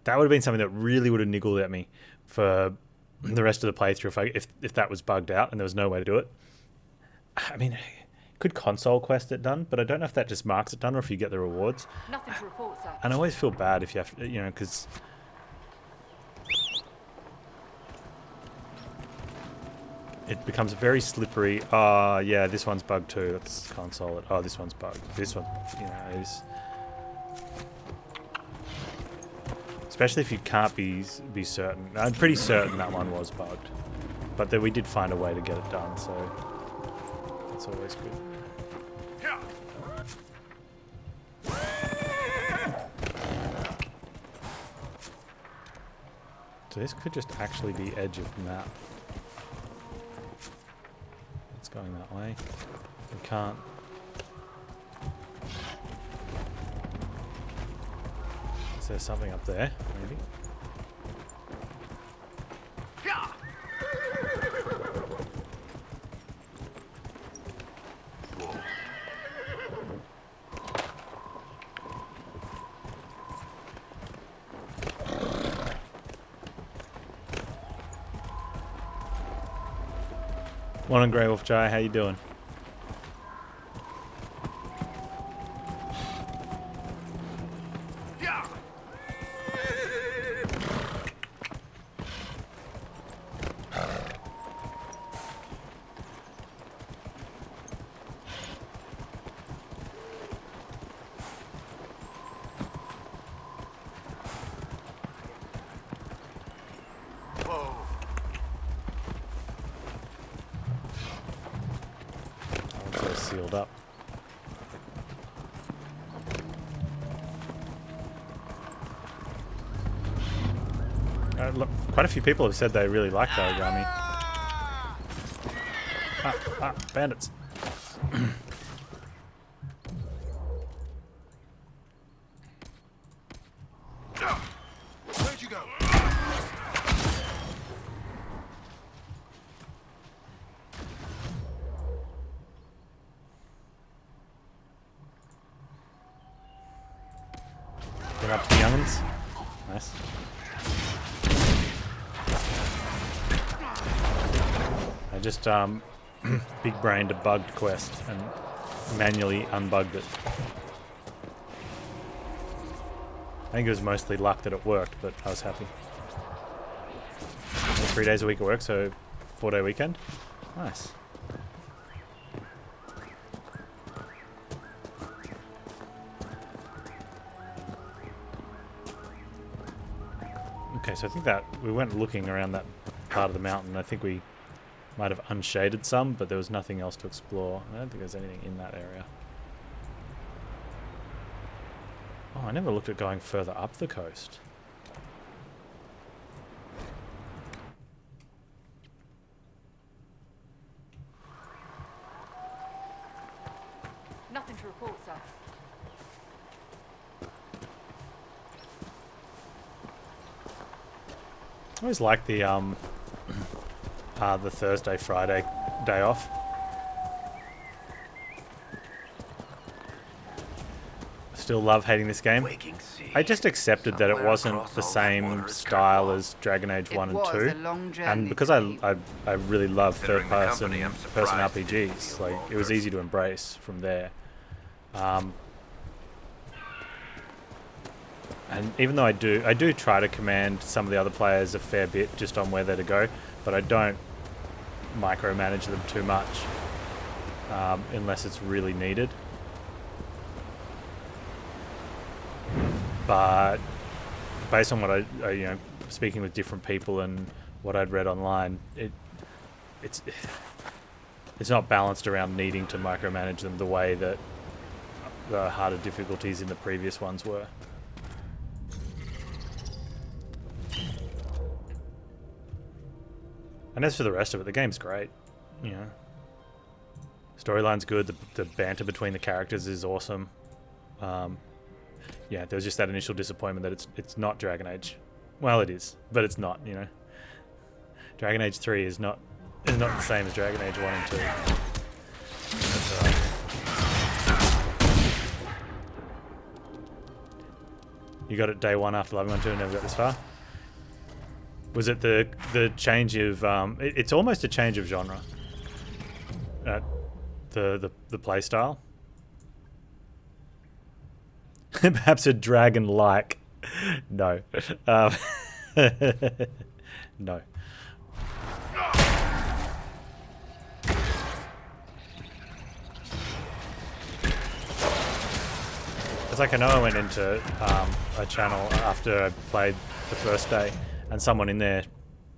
That would have been something that really would have niggled at me for the rest of the playthrough if that was bugged out and there was no way to do it. I mean, could console quest it done, but I don't know if that just marks it done or if you get the rewards. Nothing to report, sir. And I always feel bad if you have to, because it becomes very slippery. Oh, yeah, this one's bugged too. Let's console it. Oh, this one's bugged. This one, is... Especially if you can't be certain. I'm pretty certain that one was bugged. But then we did find a way to get it done, so that's always good. So this could just actually be edge of map. It's going that way. We can't. Is there something up there, maybe? Morning, Grey Wolf Jai. How you doing? Sealed up. Look, quite a few people have said they really like the origami. Bandits. Where'd you go? Get up to the young'uns. Nice. I just big brained a bugged quest and manually unbugged it. I think it was mostly luck that it worked, but I was happy. 3 days a week at work, so 4-day weekend. Nice. Okay, so I think that we went looking around that part of the mountain. I think we might have unshaded some, but there was nothing else to explore. I don't think there's anything in that area. Oh, I never looked at going further up the coast. Nothing to report, sir. I always like the Thursday, Friday day off. Still love hating this game. I just accepted that it wasn't the same style as Dragon Age 1 and 2. And because I really love third-person RPGs, like, it was easy to embrace from there. And even though I do try to command some of the other players a fair bit just on where they're to go, but I don't micromanage them too much unless it's really needed. But based on what I speaking with different people and what I'd read online, it's not balanced around needing to micromanage them the way that the harder difficulties in the previous ones were. And as for the rest of it, the game's great. Storyline's good. The banter between the characters is awesome. Yeah, there was just that initial disappointment that it's not Dragon Age. Well, it is, but it's not. Dragon Age 3 is not the same as Dragon Age 1 and 2. That's alright. You got it day one after 11.12 and never got this far. Was it the change of it's almost a change of genre. The play style. Perhaps a dragon like. No. No. It's like I know I went into a channel after I played the first day, and someone in there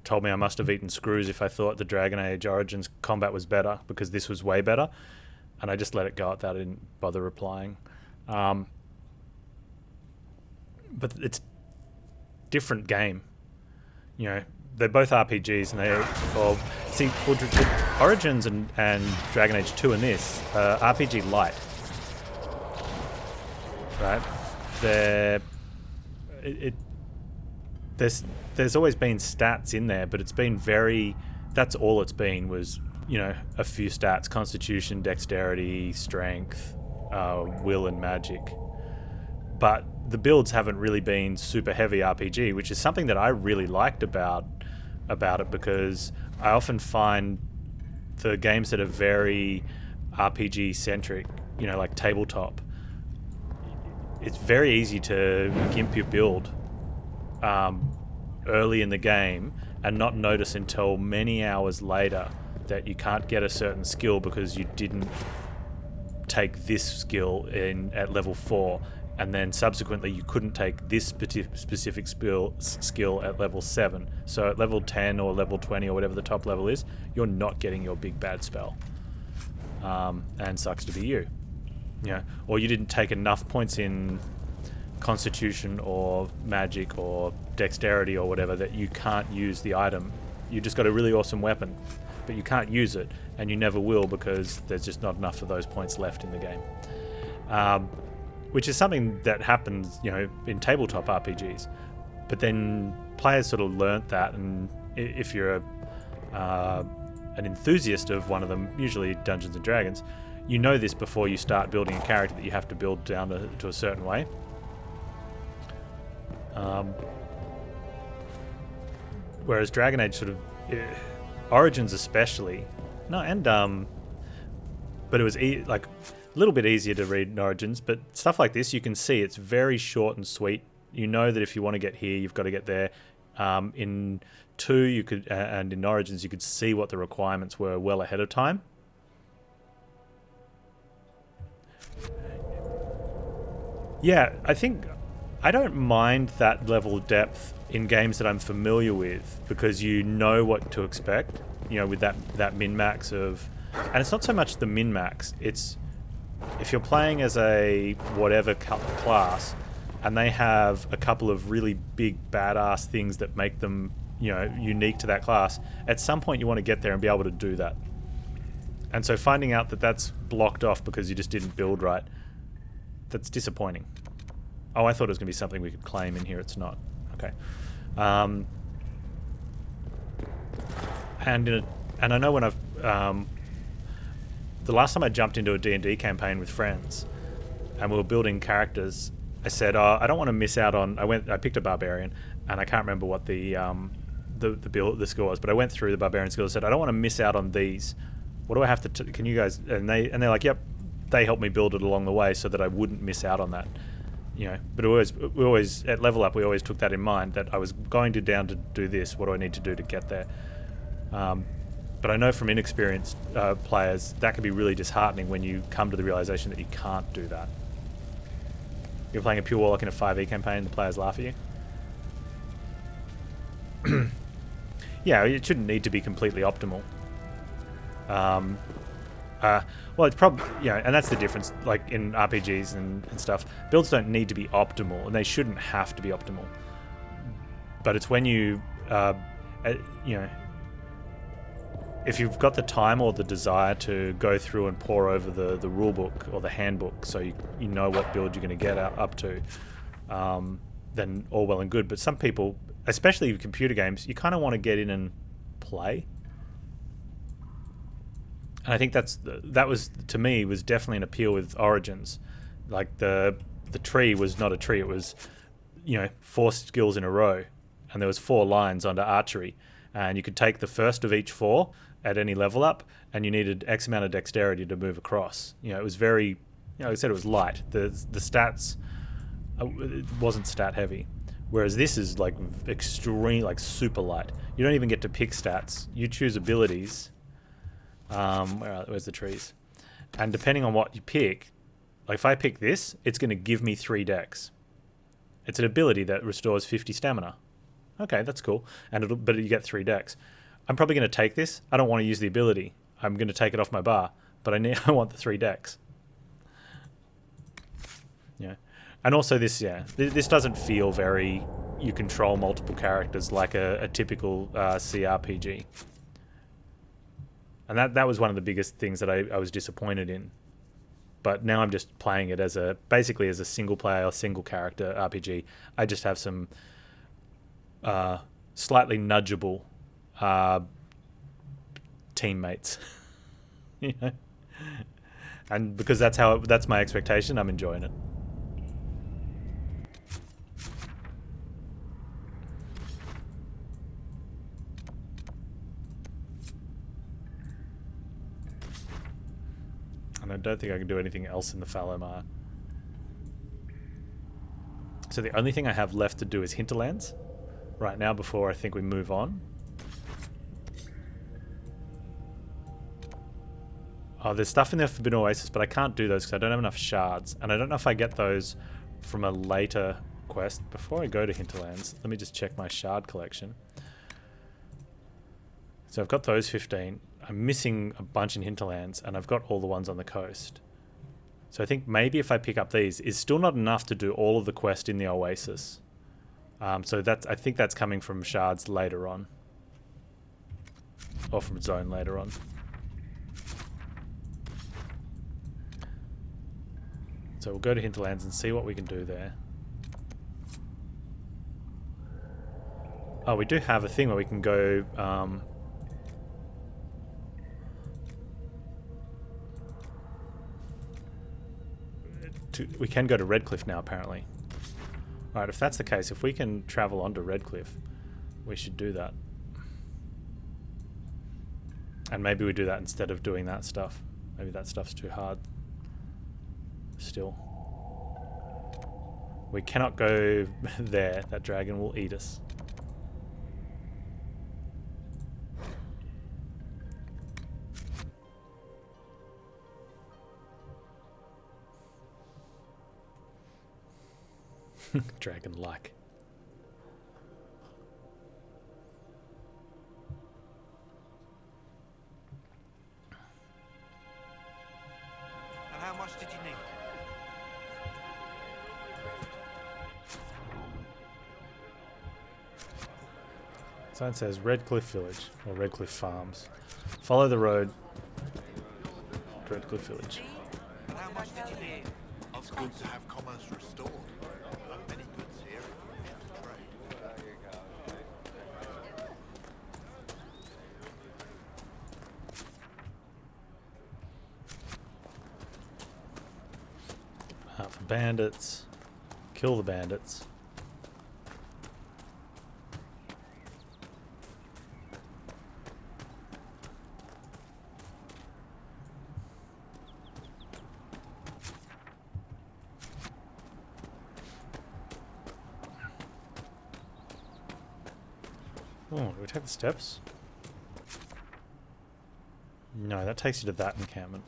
told me I must have eaten screws if I thought the Dragon Age Origins combat was better, because this was way better, and I just let it go at that. I didn't bother replying. But it's different game. You know, they're both RPGs, and Origins and Dragon Age 2 and this RPG light. Right, there's always been stats in there, but it's been that's all it's been was, you know, a few stats: constitution, dexterity, strength, will, and magic. But the builds haven't really been super heavy RPG, which is something that I really liked about it, because I often find the games that are very RPG centric, you know, like tabletop, it's very easy to gimp your build early in the game and not notice until many hours later that you can't get a certain skill because you didn't take this skill at level 4, and then subsequently you couldn't take this specific skill at level 7. So at level 10 or level 20 or whatever the top level is, you're not getting your big bad spell. And sucks to be you. Yeah, or you didn't take enough points in constitution or magic or dexterity or whatever that you can't use the item. You just got a really awesome weapon, but you can't use it, and you never will because there's just not enough of those points left in the game. Which is something that happens, you know, in tabletop RPGs. But then players sort of learnt that, and if you're an enthusiast of one of them, usually Dungeons & Dragons, you know this before you start building a character that you have to build down to a certain way. Whereas Dragon Age sort of... Origins especially... No, and... but it was like a little bit easier to read in Origins, but stuff like this you can see it's very short and sweet. You know that if you want to get here, you've got to get there. In 2 you could, and in Origins you could see what the requirements were well ahead of time. Yeah, I don't mind that level of depth in games that I'm familiar with, because you know what to expect, you know, with that min-max of... And it's not so much the min-max, it's if you're playing as a whatever class and they have a couple of really big badass things that make them, you know, unique to that class, at some point you want to get there and be able to do that. And so finding out that that's blocked off because you just didn't build right, that's disappointing. Oh, I thought it was going to be something we could claim in here. It's not. Okay. And I know when I've... the last time I jumped into a D&D campaign with friends and we were building characters, I said, oh, I don't want to miss out on... I picked a barbarian, and I can't remember what the skill was, but I went through the barbarian skill and said, I don't want to miss out on these. What do I have to... Can you guys... And they're like, yep. They helped me build it along the way so that I wouldn't miss out on that. You know, but we always at Level Up, we always took that in mind, that I was going down to do this. What do I need to do to get there? But I know from inexperienced players that can be really disheartening when you come to the realization that you can't do that. You're playing a pure warlock in a 5e campaign, the players laugh at you. Yeah, it shouldn't need to be completely optimal. Well, it's probably, you know, and that's the difference, like in RPGs and stuff. Builds don't need to be optimal, and they shouldn't have to be optimal. But it's when you know, if you've got the time or the desire to go through and pore over the rule book or the handbook so you know what build you're going to get up to, then all well and good. But some people, especially with computer games, you kind of want to get in and play. And I think that was, to me, was definitely an appeal with Origins. Like the tree was not a tree, it was 4 skills in a row, and there was 4 lines under archery, and you could take the first of each 4 at any level up, and you needed X amount of dexterity to move across. It was very, like I said, it was light. The stats, it wasn't stat heavy, whereas this is like extreme, like super light. You don't even get to pick stats. You choose abilities. Where's the trees? And depending on what you pick, like if I pick this, it's going to give me 3 dex. It's an ability that restores 50 stamina. Okay, that's cool. But you get 3 dex. I'm probably going to take this. I don't want to use the ability. I'm going to take it off my bar, but I want the 3 dex. Yeah. And also this doesn't feel very, you control multiple characters like a typical CRPG. And that was one of the biggest things that I was disappointed in. But now I'm just playing it basically as a single player, single character RPG. I just have some slightly nudgeable teammates. And because that's my expectation, I'm enjoying it. And I don't think I can do anything else in the Falomar. So the only thing I have left to do is Hinterlands right now before I think we move on. Oh, there's stuff in there for Forbidden Oasis, but I can't do those because I don't have enough shards. And I don't know if I get those from a later quest. Before I go to Hinterlands, let me just check my shard collection. So I've got those 15. I'm missing a bunch in Hinterlands, and I've got all the ones on the coast. So I think maybe if I pick up these, it's still not enough to do all of the quest in the Oasis. So I think that's coming from shards later on. Or from zone later on. So we'll go to Hinterlands and see what we can do there. Oh, we do have a thing where we can go... we can go to Redcliffe now, apparently. Alright, if that's the case, if we can travel onto Redcliffe, we should do that. And maybe we do that instead of doing that stuff. Maybe that stuff's too hard. Still. We cannot go there. That dragon will eat us. Dragon-like. And how much did you need? Sign says Redcliffe Village, or Redcliffe Farms. Follow the road to Redcliffe Village. And how much did you need? It's good to have commerce restored. Many goods here if we wish to trade. For bandits. Kill the bandits. Oh, do we take the steps? No, that takes you to that encampment.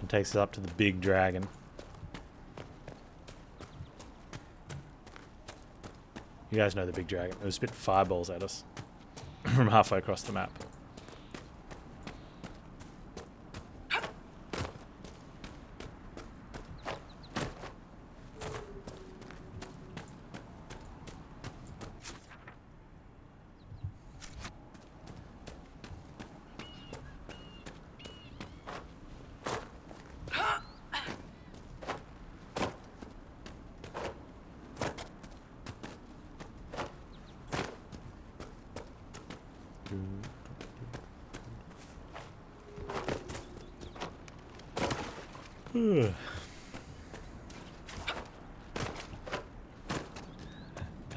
It takes us up to the big dragon. You guys know the big dragon. It was spitting fireballs at us from halfway across the map.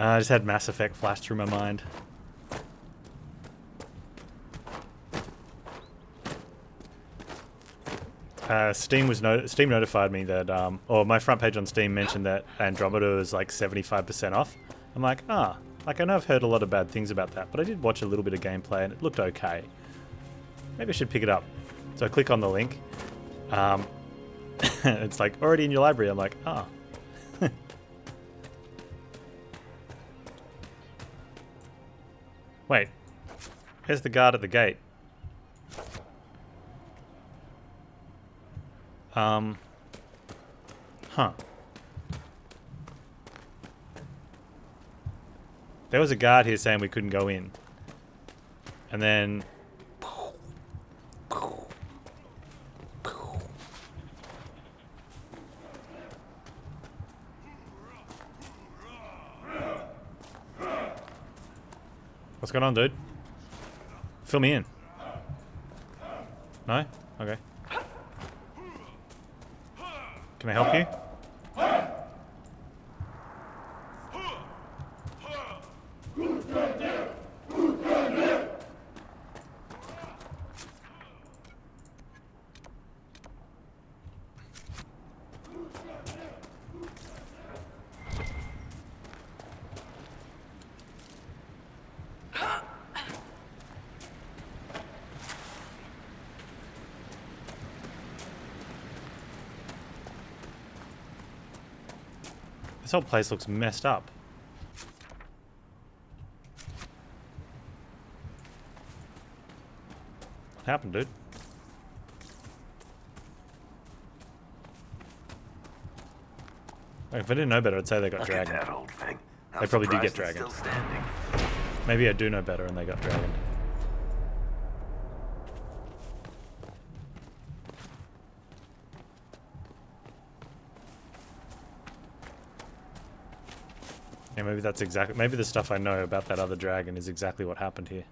I just had Mass Effect flash through my mind. Steam notified me that, or my front page on Steam mentioned that Andromeda was like 75% off. I'm like, like I know I've heard a lot of bad things about that, but I did watch a little bit of gameplay and it looked okay. Maybe I should pick it up. So I click on the link. It's like already in your library. I'm like, Wait, where's the guard at the gate? There was a guard here saying we couldn't go in. And then... What's going on, dude? Fill me in. No? Okay. Can I help you? This whole place looks messed up. What happened, dude? Like, if I didn't know better, I'd say they got dragoned. That old thing. They probably did get dragoned. Still standing. Maybe I do know better and they got dragoned. Yeah, maybe that's exactly... Maybe the stuff I know about that other dragon is exactly what happened here.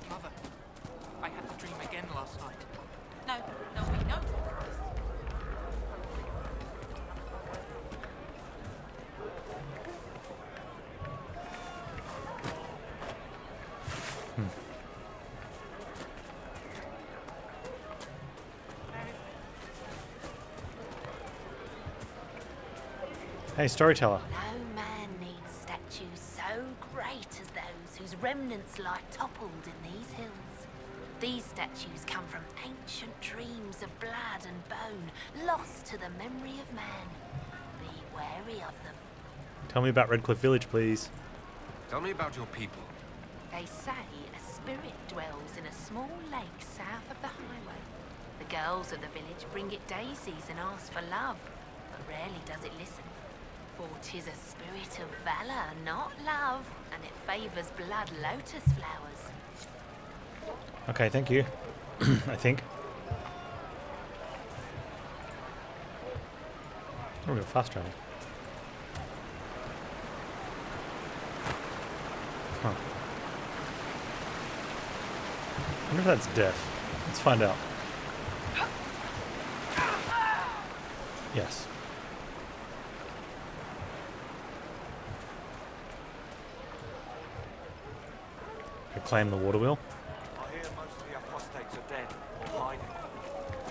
Mother, I had the dream again last night. No, we know. Hey, storyteller. No man needs statues so great as those whose remnants lie toppled in these hills. These statues come from ancient dreams of blood and bone, lost to the memory of man. Be wary of them. Tell me about Redcliffe Village, please. Tell me about your people. They say a spirit dwells in a small lake south of the highway. The girls of the village bring it daisies and ask for love, but rarely does it listen. For 'tis a spirit of valor, not love, and it favors blood lotus flowers. Okay, thank you. I think. Oh, we got fast travel. Huh. I wonder if that's death. Let's find out. Yes. Reclaim the water wheel. I hear most of the apostates are dead or hiding.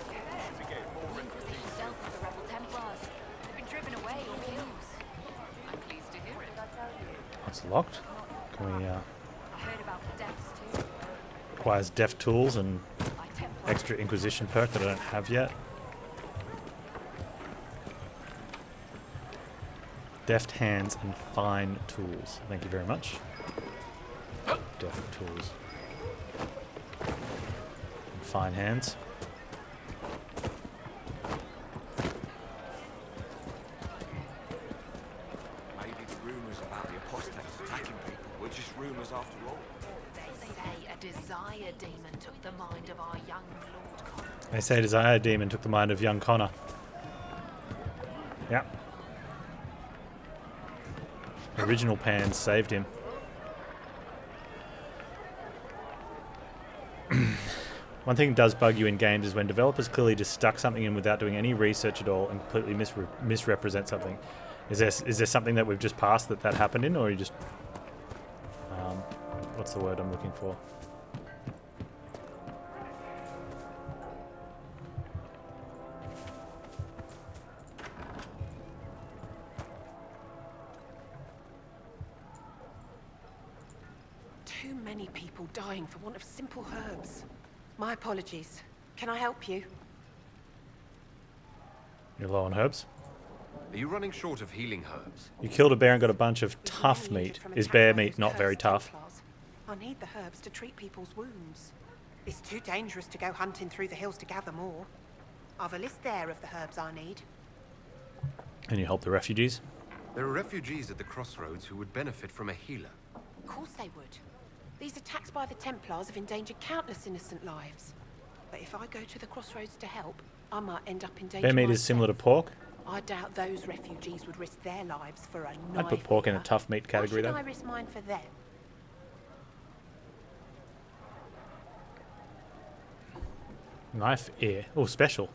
We should be getting more Inquisition dealt with the rebel Templars. They've been driven away or killed. I'm pleased to hear it. It's locked. Can we, I heard about the deaths too. requires deft tools and By Templar. extra Inquisition perk that I don't have yet. Deft hands and fine tools. Thank you very much. Deft tools. And fine hands. Maybe the rumours about the apostates attacking people were just rumours after all. They say a desire demon took the mind of our young Lord Connor. They say Desire Demon took the mind of young Connor. Yeah. Original Panz saved him. One thing that does bug you in games is when developers clearly just stuck something in without doing any research at all and completely misrepresent something. Is there something that we've just passed that happened in, or are you just... what's the word I'm looking for? Too many people dying for want of simple herbs. My apologies. Can I help you? You're low on herbs? Are you running short of healing herbs? You killed a bear and got a bunch of We've been tough injured meat. from Is attacks bear by meat those not very cursed tough? Templars. I need the herbs to treat people's wounds. It's too dangerous to go hunting through the hills to gather more. I've a list there of the herbs I need. And you help the refugees? There are refugees at the crossroads who would benefit from a healer. Of course they would. These attacks by the Templars have endangered countless innocent lives. But if I go to the crossroads to help, I might end up in danger Bear meat myself. is similar to pork. I doubt those refugees would risk their lives for a knife. I'd put pork in a eater. tough meat category Why should though. I risk mine for them? Knife ear. Oh, special.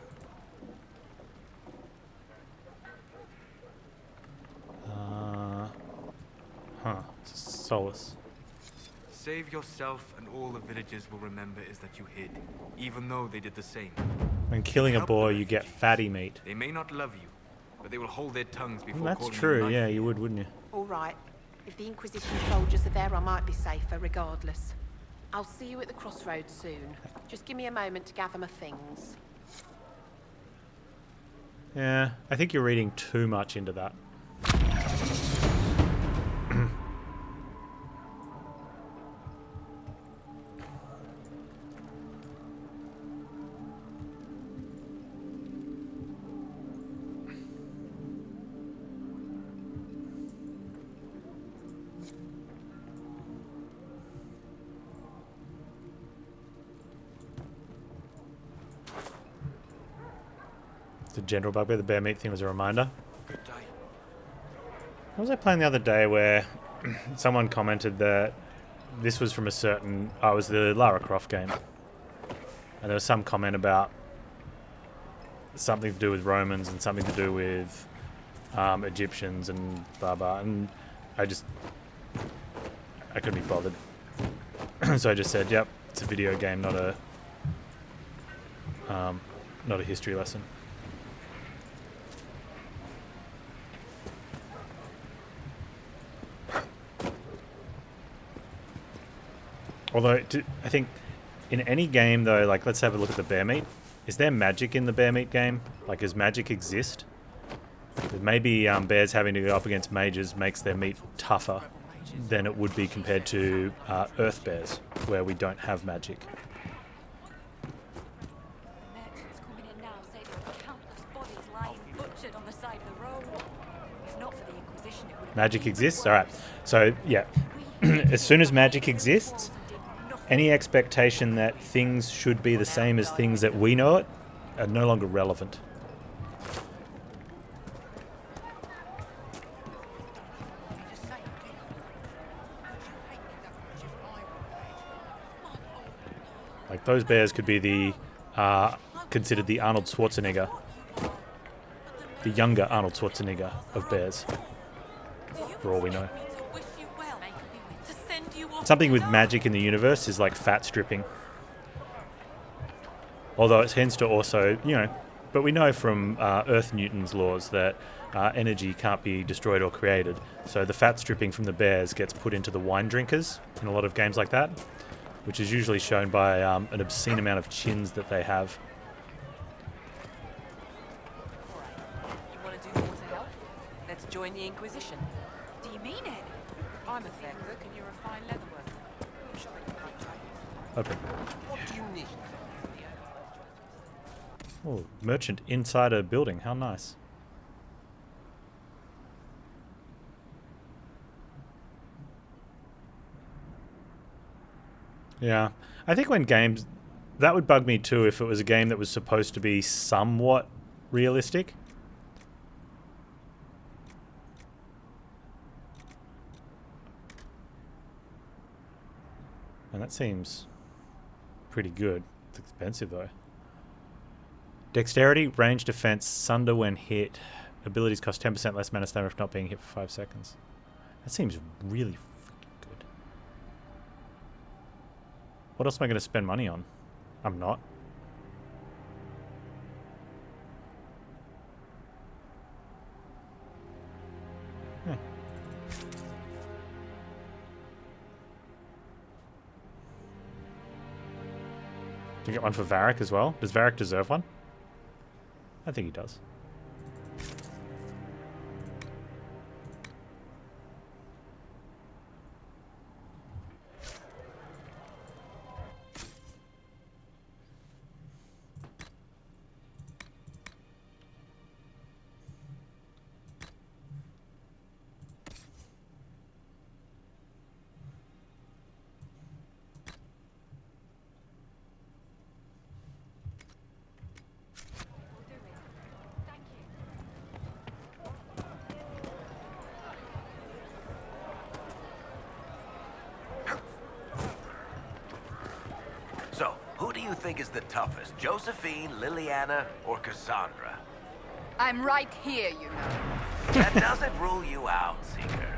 Solace. Save yourself, and all the villagers will remember is that you hid, even though they did the same. When killing a Help boar, the you get refugees. fatty meat. They may not love you, but they will hold their tongues before That's calling you true, knife yeah, ear. you would, wouldn't you? All right. If the Inquisition soldiers are there, I might be safer regardless. I'll see you at the crossroads soon. Just give me a moment to gather my things. Yeah, I think you're reading too much into that. The general bugbear, the bear meat thing was a reminder. Good day. What was I playing the other day where someone commented that this was from a certain... Oh, it was the Lara Croft game. And there was some comment about something to do with Romans and something to do with Egyptians and blah blah. And I couldn't be bothered. So I just said, yep, it's a video game, not a history lesson. Although, I think in any game, though, like, let's have a look at the bear meat. Is there magic in the bear meat game? Like, does magic exist? Maybe bears having to go up against mages makes their meat tougher than it would be compared to earth bears, where we don't have magic. Merchants coming in now say there are countless bodies lying butchered on the side of the road. If not for the Inquisition, it would have Magic been exists? worse. Alright. So, yeah. As soon as magic exists, any expectation that things should be the same as things that we know it are no longer relevant. Like, those bears could be the considered the Arnold Schwarzenegger, the younger Arnold Schwarzenegger of bears, for all we know. Something with magic in the universe is like fat stripping. Although it tends to also, but we know from Earth Newton's laws that energy can't be destroyed or created. So the fat stripping from the bears gets put into the wine drinkers in a lot of games like that, which is usually shown by an obscene amount of chins that they have. You want to do more to help? Let's join the Inquisition. Do you mean it? I'm a fair cook and you're a fine leatherworker. Open. What do you need? Oh, merchant inside a building. How nice. Yeah. I think when games... That would bug me too if it was a game that was supposed to be somewhat realistic. And that seems pretty good. It's expensive though. Dexterity, range defense, sunder when hit. Abilities cost 10% less mana stamina if not being hit for 5 seconds. That seems really freaking good. What else am I going to spend money on? I'm not. Can you get one for Varric as well? Does Varric deserve one? I think he does. So, who do you think is the toughest? Josephine, Liliana, or Cassandra? I'm right here, you know. That doesn't rule you out, Seeker.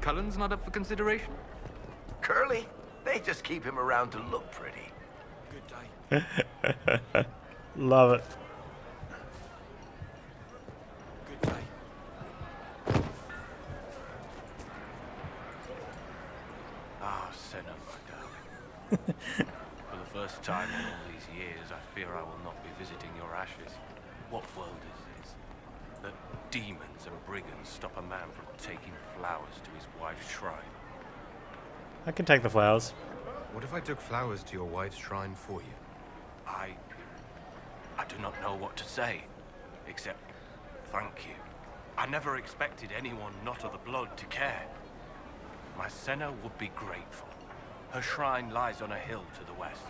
Cullen's not up for consideration? Curly? They just keep him around to look pretty. Good day. Love it. Good day. Ah, Senna, my darling. For the first time in all these years, I fear I will not be visiting your ashes. What world is this? That demons and brigands stop a man from taking flowers to his wife's shrine. I can take the flowers. What if I took flowers to your wife's shrine for you? I do not know what to say, except thank you. I never expected anyone not of the blood to care. My Senna would be grateful. Her shrine lies on a hill to the west,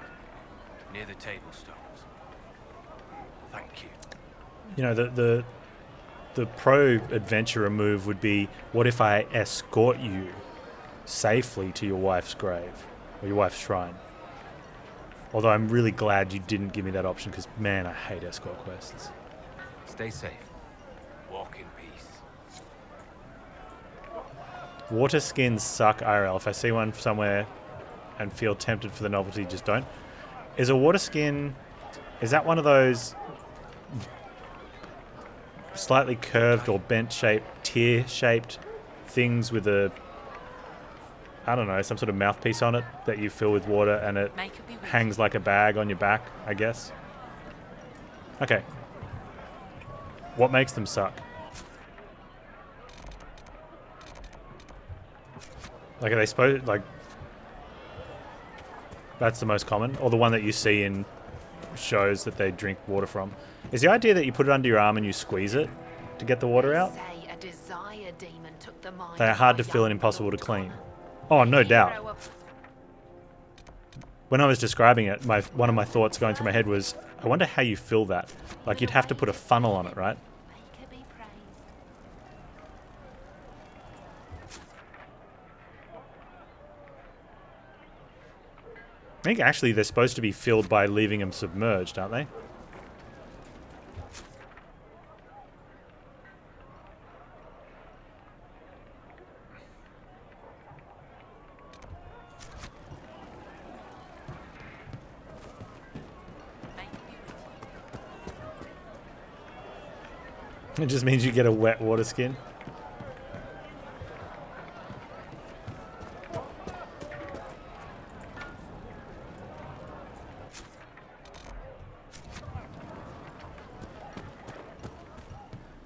near the Tablestones. Thank you. You know, the pro adventurer move would be, what if I escort you safely to your wife's grave or your wife's shrine? Although I'm really glad you didn't give me that option because, man, I hate escort quests. Stay safe. Walk in peace. Water skins suck IRL. If I see one somewhere and feel tempted for the novelty, just don't. Is a water skin... Is that one of those slightly curved or bent-shaped, tear-shaped things with a... I don't know, some sort of mouthpiece on it that you fill with water and it hangs like a bag on your back, I guess? Okay. What makes them suck? Like, are they supposed... Like... That's the most common? Or the one that you see in shows that they drink water from? Is the idea that you put it under your arm and you squeeze it to get the water out? Say a desire demon took the mind They are of hard my to fill and young impossible to Lord clean. Connor. Oh, no doubt. Hero of- When I was describing it, one of my thoughts going through my head was, I wonder how you fill that. Like, you'd have to put a funnel on it, right? Make her be praised. I think actually they're supposed to be filled by leaving them submerged, aren't they? It just means you get a wet water skin.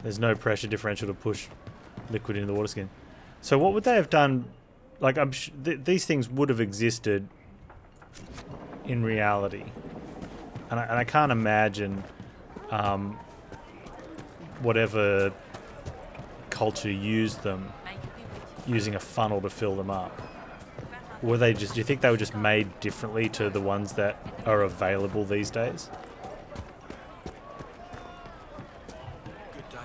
There's no pressure differential to push liquid into the water skin. So what would they have done? Like, these things would have existed in reality. And I can't imagine whatever culture used them using a funnel to fill them up. Were they just... Do you think they were just made differently to the ones that are available these days? Good day.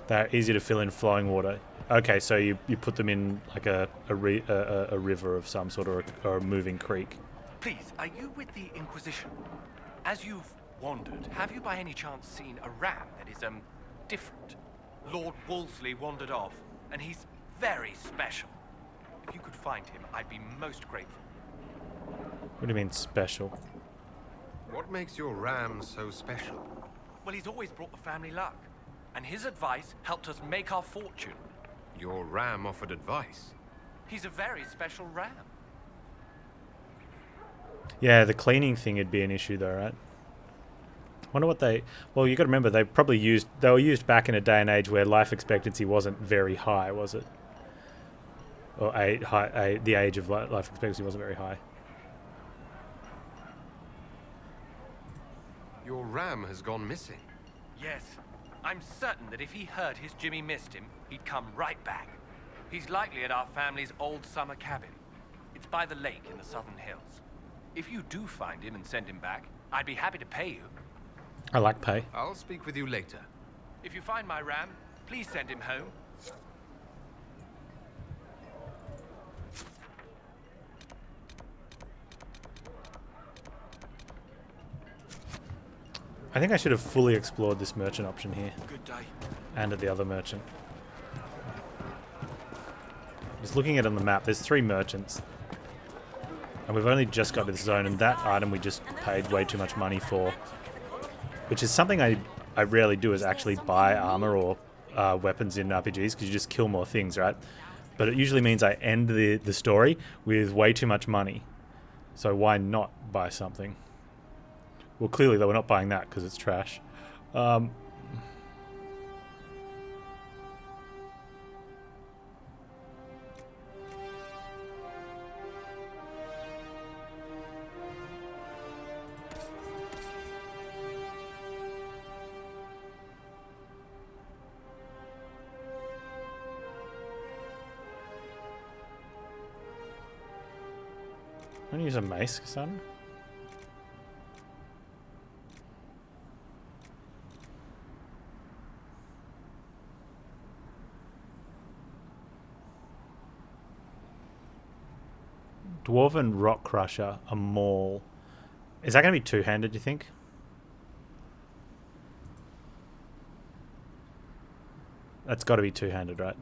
They're easy to fill in flowing water. Okay, so you put them in like a river of some sort, or a moving creek. Please, are you with the Inquisition? As you've wandered, have you by any chance seen a ram that is, different? Lord Wolseley wandered off, and he's very special. If you could find him, I'd be most grateful. What do you mean special? What makes your ram so special? Well, he's always brought the family luck, and his advice helped us make our fortune. Your ram offered advice. He's a very special ram. Yeah, the cleaning thing would be an issue though, right? Wonder what they... Well, you got to remember they were used back in a day and age where life expectancy wasn't very high, was it? Or the age of life expectancy wasn't very high. Your ram has gone missing. Yes, I'm certain that if he heard his Jimmy missed him, he'd come right back. He's likely at our family's old summer cabin. It's by the lake in the southern hills. If you do find him and send him back, I'd be happy to pay you. I like pay. I'll speak with you later. If you find my ram, please send him home. I think I should have fully explored this merchant option here. Good day. And at the other merchant. Just looking at it on the map, there's 3 merchants. And we've only just got to this zone, and that item we just paid way too much money for. Which is something I rarely do, is actually buy armor or weapons in RPGs, because you just kill more things, right? But it usually means I end the story with way too much money. So why not buy something? Well, clearly though, we're not buying that because it's trash. I'm gonna use a mace, son. Dwarven Rock Crusher, a maul. Is that going to be two-handed, do you think? That's got to be two-handed, right?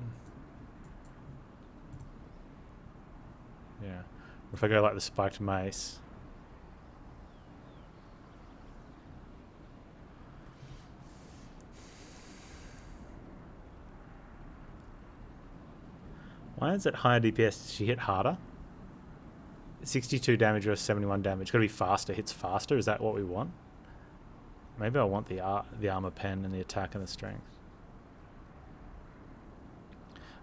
Yeah. If I go like the spiked mace. Why is it higher DPS? Does she hit harder? 62 damage versus 71 damage. Got to be faster. Hits faster. Is that what we want? Maybe I want the armor pen and the attack and the strength.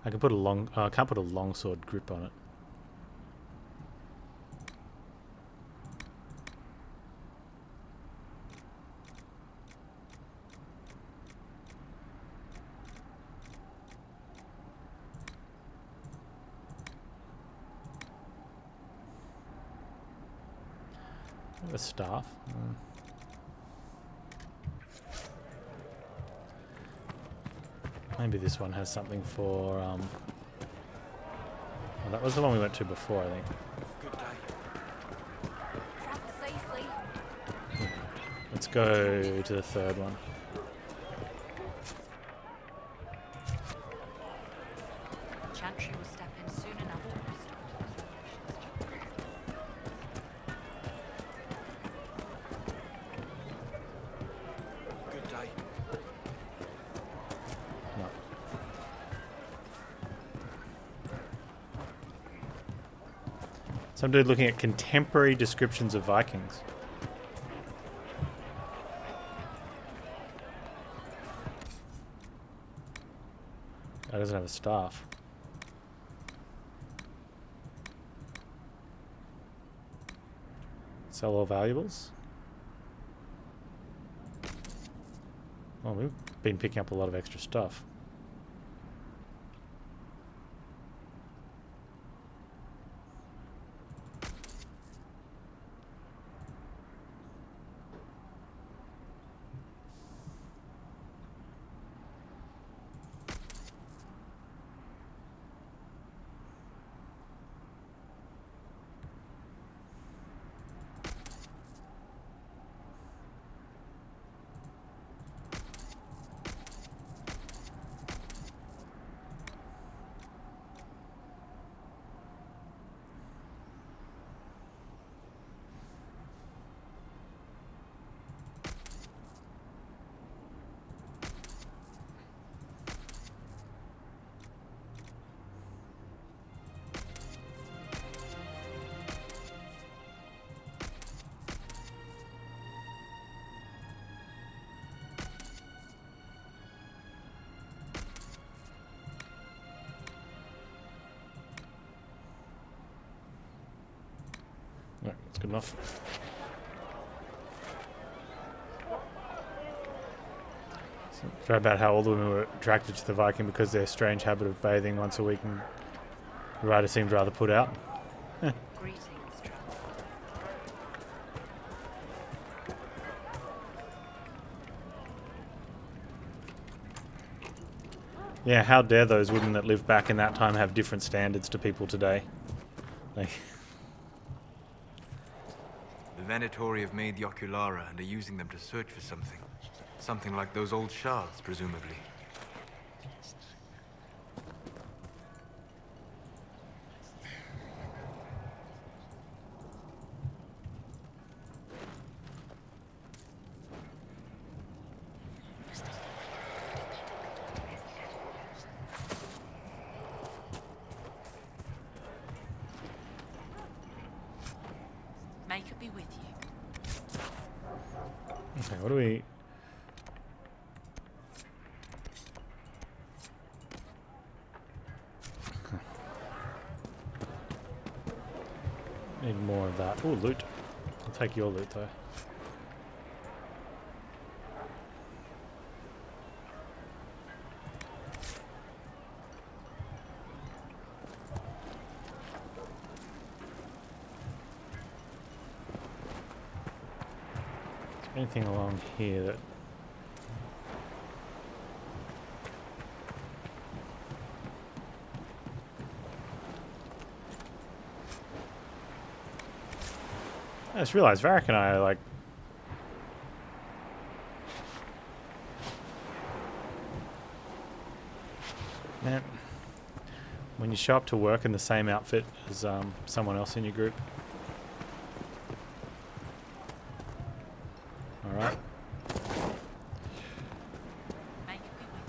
I can put a long. I can't put a longsword grip on it. A staff. Maybe this one has something for. Oh, that was the one we went to before, I think. Good day. Travel safely. Let's go to the third one. Chantry will step in soon enough to restore. Good day. No. Some dude looking at contemporary descriptions of Vikings. That doesn't have a staff. Sell all valuables. Well, we've been picking up a lot of extra stuff. Good enough. It's about how all the women were attracted to the Viking because of their strange habit of bathing once a week, and the writer seemed rather put out. Greetings, traveler. Yeah, how dare those women that lived back in that time have different standards to people today? Like, The Venatori have made the Oculara and are using them to search for something. Something like those old shards, presumably. May it be with you. okay, what do we... Need more of that. Ooh, loot. I'll take your loot though. Is there anything along here that... I just realized Varric and I are like... Man, when you show up to work in the same outfit as someone else in your group. Alright. May it be with you.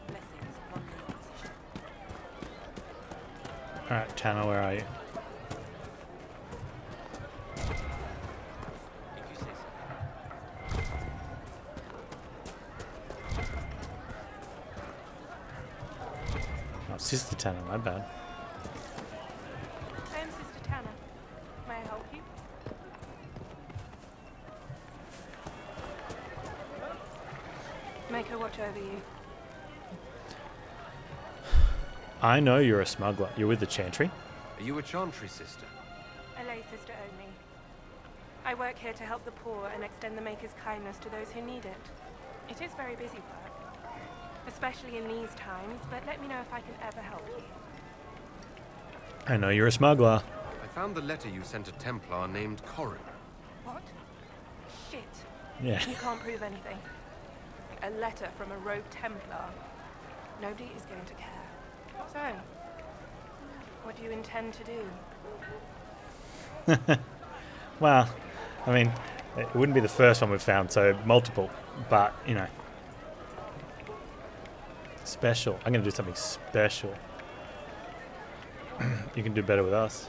Blessings upon the Inquisition. Alright, Tanner, where are you? Oh, Sister Tanner, my bad. I am Sister Tanner. May I help you? Make her watch over you. I know you're a smuggler. You're with the Chantry? Are you a Chantry sister? A lay sister only. I work here to help the poor and extend the Maker's kindness to those who need it. It is very busy work, especially in these times, but let me know if I can ever help you. I know you're a smuggler. I found the letter you sent a Templar named Corin. What? Shit. Yeah. You can't prove anything. A letter from a rogue Templar. Nobody is going to care. So, what do you intend to do? Well, I mean, it wouldn't be the first one we've found, so multiple. But, you know. Special. I'm going to do something special. You can do better with us.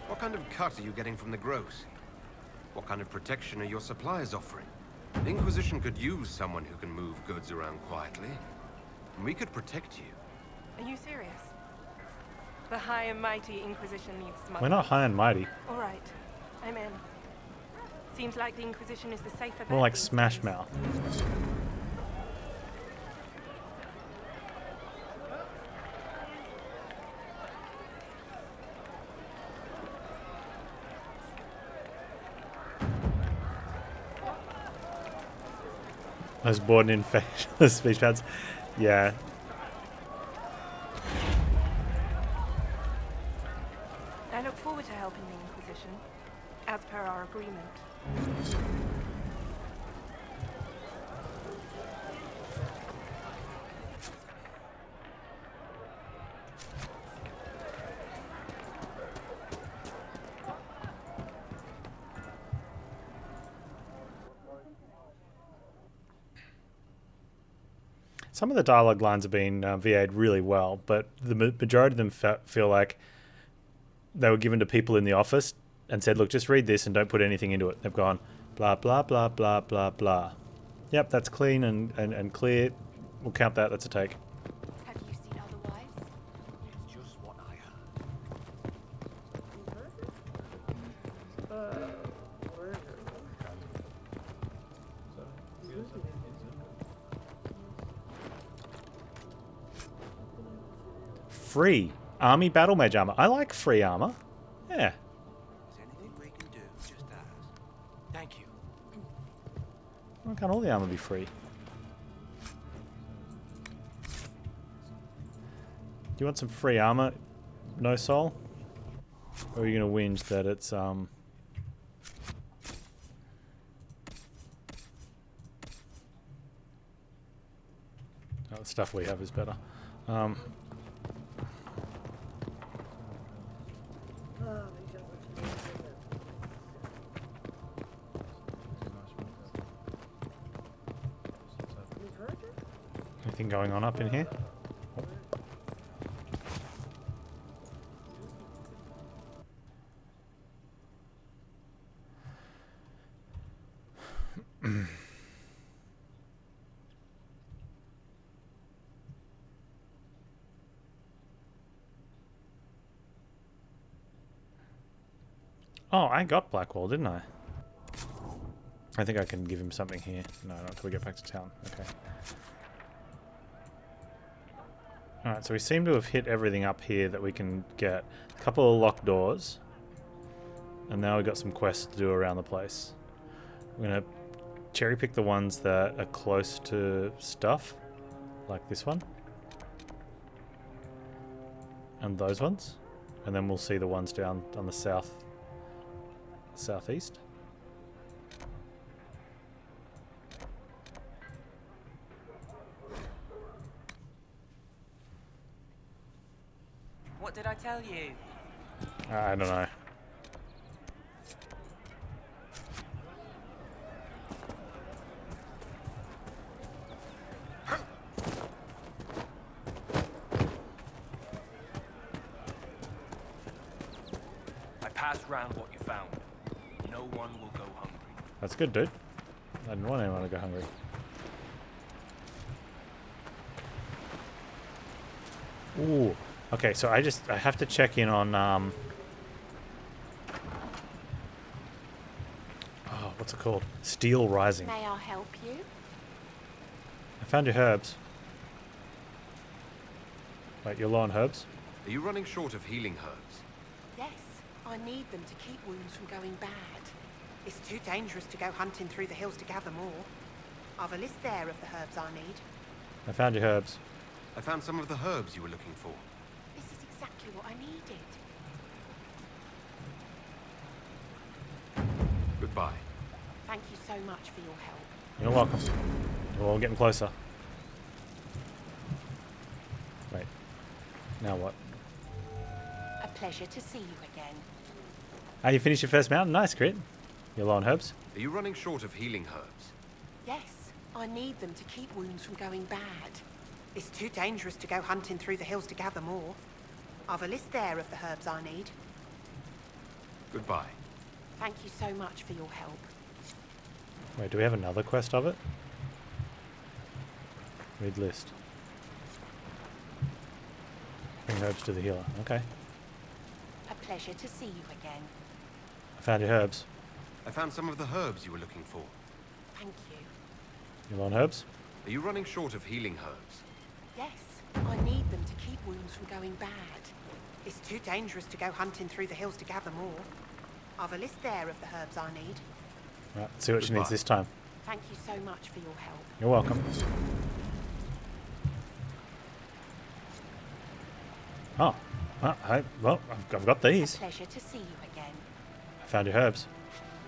What kind of cut are you getting from the gross? What kind of protection are your suppliers offering? The Inquisition could use someone who can move goods around quietly. And we could protect you. Are you serious? The high and mighty Inquisition needs smugglers. We're not high and mighty. All right, I'm in. Seems like the Inquisition is the safer bet More like these Smash days. Mouth. I was born in facial speech pads. Yeah. I look forward to helping the Inquisition, as per our agreement. Some of the dialogue lines have been VA'd really well, but the majority of them feel like they were given to people in the office and said, look, just read this and don't put anything into it. They've gone, Blah, blah, blah, blah, blah, blah. Yep, that's clean and clear. We'll count that. That's a take. Have you seen otherwise? It's just what I heard. Free. Army battle mage armor. I like free armor. Yeah. There's anything we can do, just ask. Thank you. Why can't all the armor be free? Do you want some free armor? No soul? Or are you gonna whinge that it's Oh, the stuff we have is better. Anything going on up in here? Oh, I got Blackwall, didn't I? I think I can give him something here. No, not until we get back to town. Okay. Alright, so we seem to have hit everything up here that we can get. A couple of locked doors. And now we've got some quests to do around the place. We're going to cherry pick the ones that are close to stuff. Like this one. And those ones. And then we'll see the ones down on the southeast. What did I tell you? I don't know. I passed round what you found. No one will go hungry. That's good, dude. I didn't want anyone to go hungry. Ooh. Okay, so I have to check in on oh, what's it called? Steel Rising. May I help you? I found your herbs. Wait, you're low on herbs? Are you running short of healing herbs? Yes. I need them to keep wounds from going bad. It's too dangerous to go hunting through the hills to gather more. I've a list there of the herbs I need. I found your herbs. I found some of the herbs you were looking for. This is exactly what I needed. Goodbye. Thank you so much for your help. You're welcome. We're all getting closer. Wait. Now what? A pleasure to see you again. Ah, you finished your first mountain? Nice, Crit. You're low on herbs? Are you running short of healing herbs? Yes. I need them to keep wounds from going bad. It's too dangerous to go hunting through the hills to gather more. I've a list there of the herbs I need. Goodbye. Thank you so much for your help. Wait, do we have another quest of it? Read list. Bring herbs to the healer. Okay. A pleasure to see you again. I found your herbs. I found some of the herbs you were looking for. Thank you. You low on herbs? Are you running short of healing herbs? Yes. I need them to keep wounds from going bad. It's too dangerous to go hunting through the hills to gather more. I've a list there of the herbs I need. Right, let's see what she needs this time. Thank you so much for your help. You're welcome. Oh. Well, I've got these. A pleasure to see you again. I found your herbs.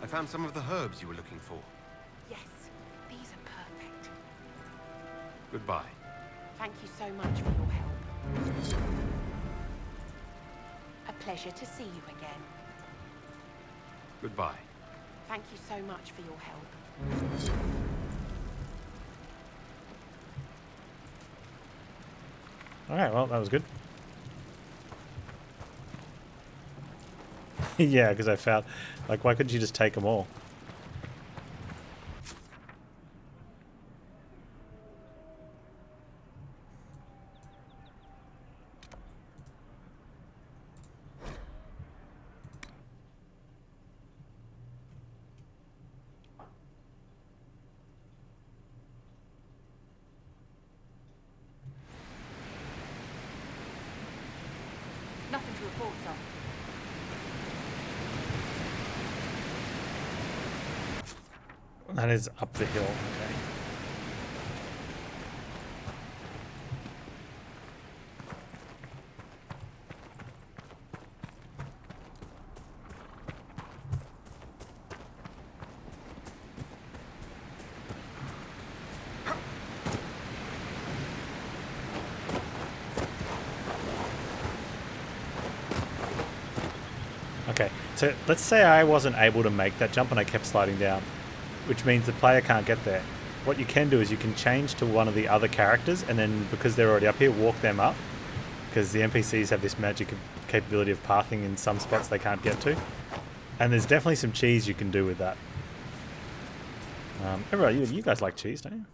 I found some of the herbs you were looking for. Yes. These are perfect. Goodbye. Thank you so much for your help. A pleasure to see you again. Goodbye. Thank you so much for your help. Alright, well, that was good. Yeah, because I found... Like, why couldn't you just take them all? thought so. That is up the hill. Okay. Okay, so let's say I wasn't able to make that jump and I kept sliding down, which means the player can't get there. What you can do is you can change to one of the other characters, and then because they're already up here, walk them up, because the NPCs have this magic capability of pathing in some spots they can't get to. And there's definitely some cheese you can do with that. Everybody, you guys like cheese, don't you?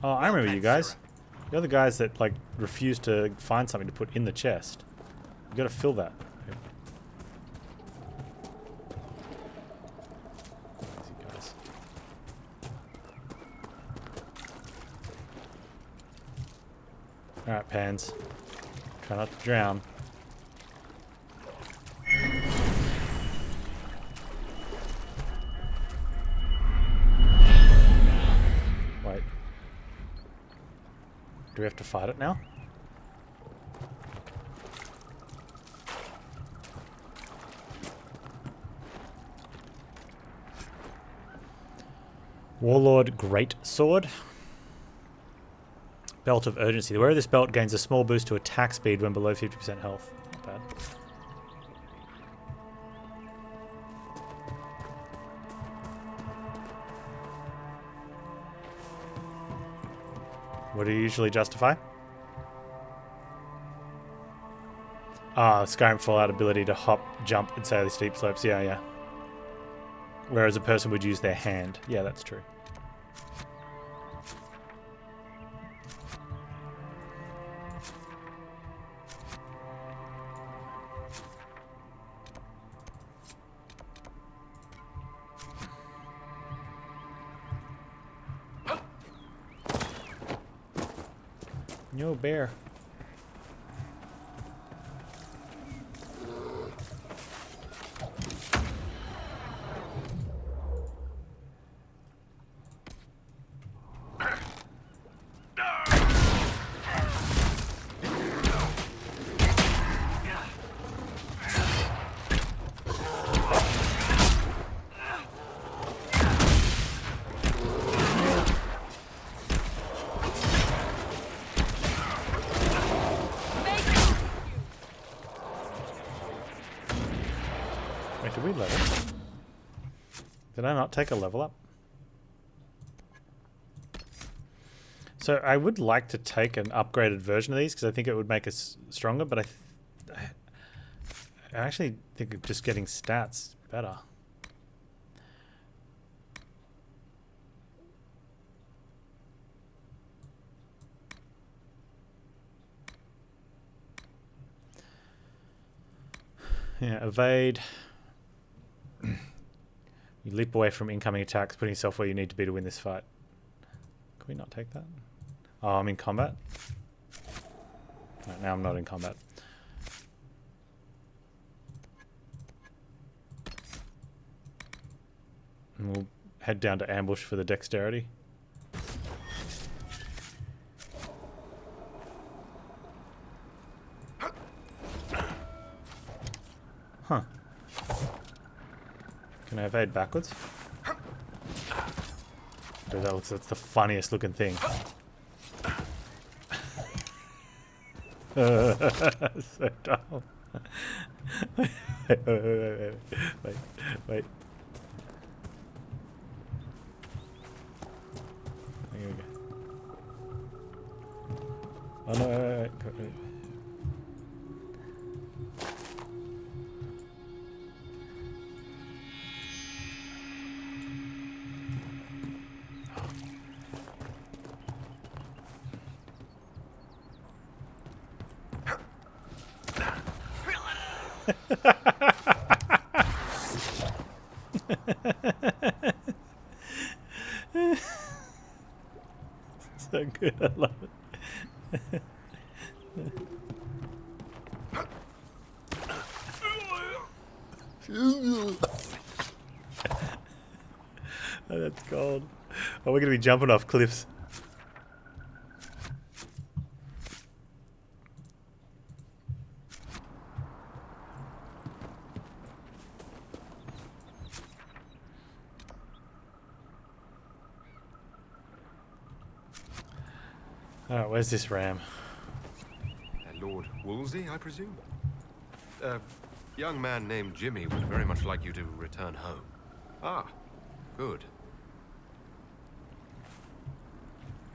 Oh, I remember you guys. You're the guys that like refuse to find something to put in the chest. You gotta fill that. Guys. Alright, Panz. Try not to drown. Wait. Do we have to fight it now? Warlord Great Sword. Belt of Urgency. The wearer of this belt gains a small boost to attack speed when below 50% health. Not bad. What do you usually justify? Ah, Skyrim Fallout ability to hop, jump, and sail the steep slopes. Yeah, yeah. Whereas a person would use their hand. Yeah, that's true. No bear. Wait, did we level? Did I not take a level up? So I would like to take an upgraded version of these because I think it would make us stronger, but I actually think just getting stats better. Yeah, evade. You leap away from incoming attacks, putting yourself where you need to be to win this fight. Can we not take that? Oh, I'm in combat? Right, now I'm not in combat. And we'll head down to ambush for the dexterity. Huh. Can I evade backwards? Dude, that's the funniest looking thing. So dumb. Wait. Here we go. Oh no, wait. So good, I love it. Oh, that's cold. Oh, we're gonna be jumping off cliffs. Alright, where's this ram? Lord Wolsey, I presume? A young man named Jimmy would very much like you to return home. Ah, good.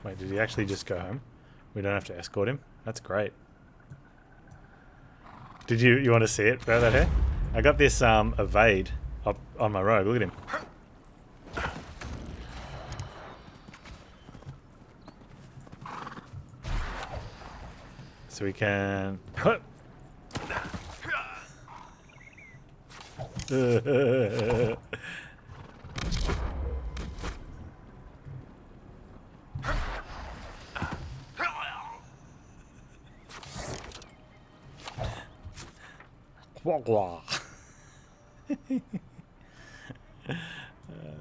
Wait, did he actually just go home? We don't have to escort him? That's great. Did you want to see it? Right here? I got this evade up on my rogue. Look at him. So we can...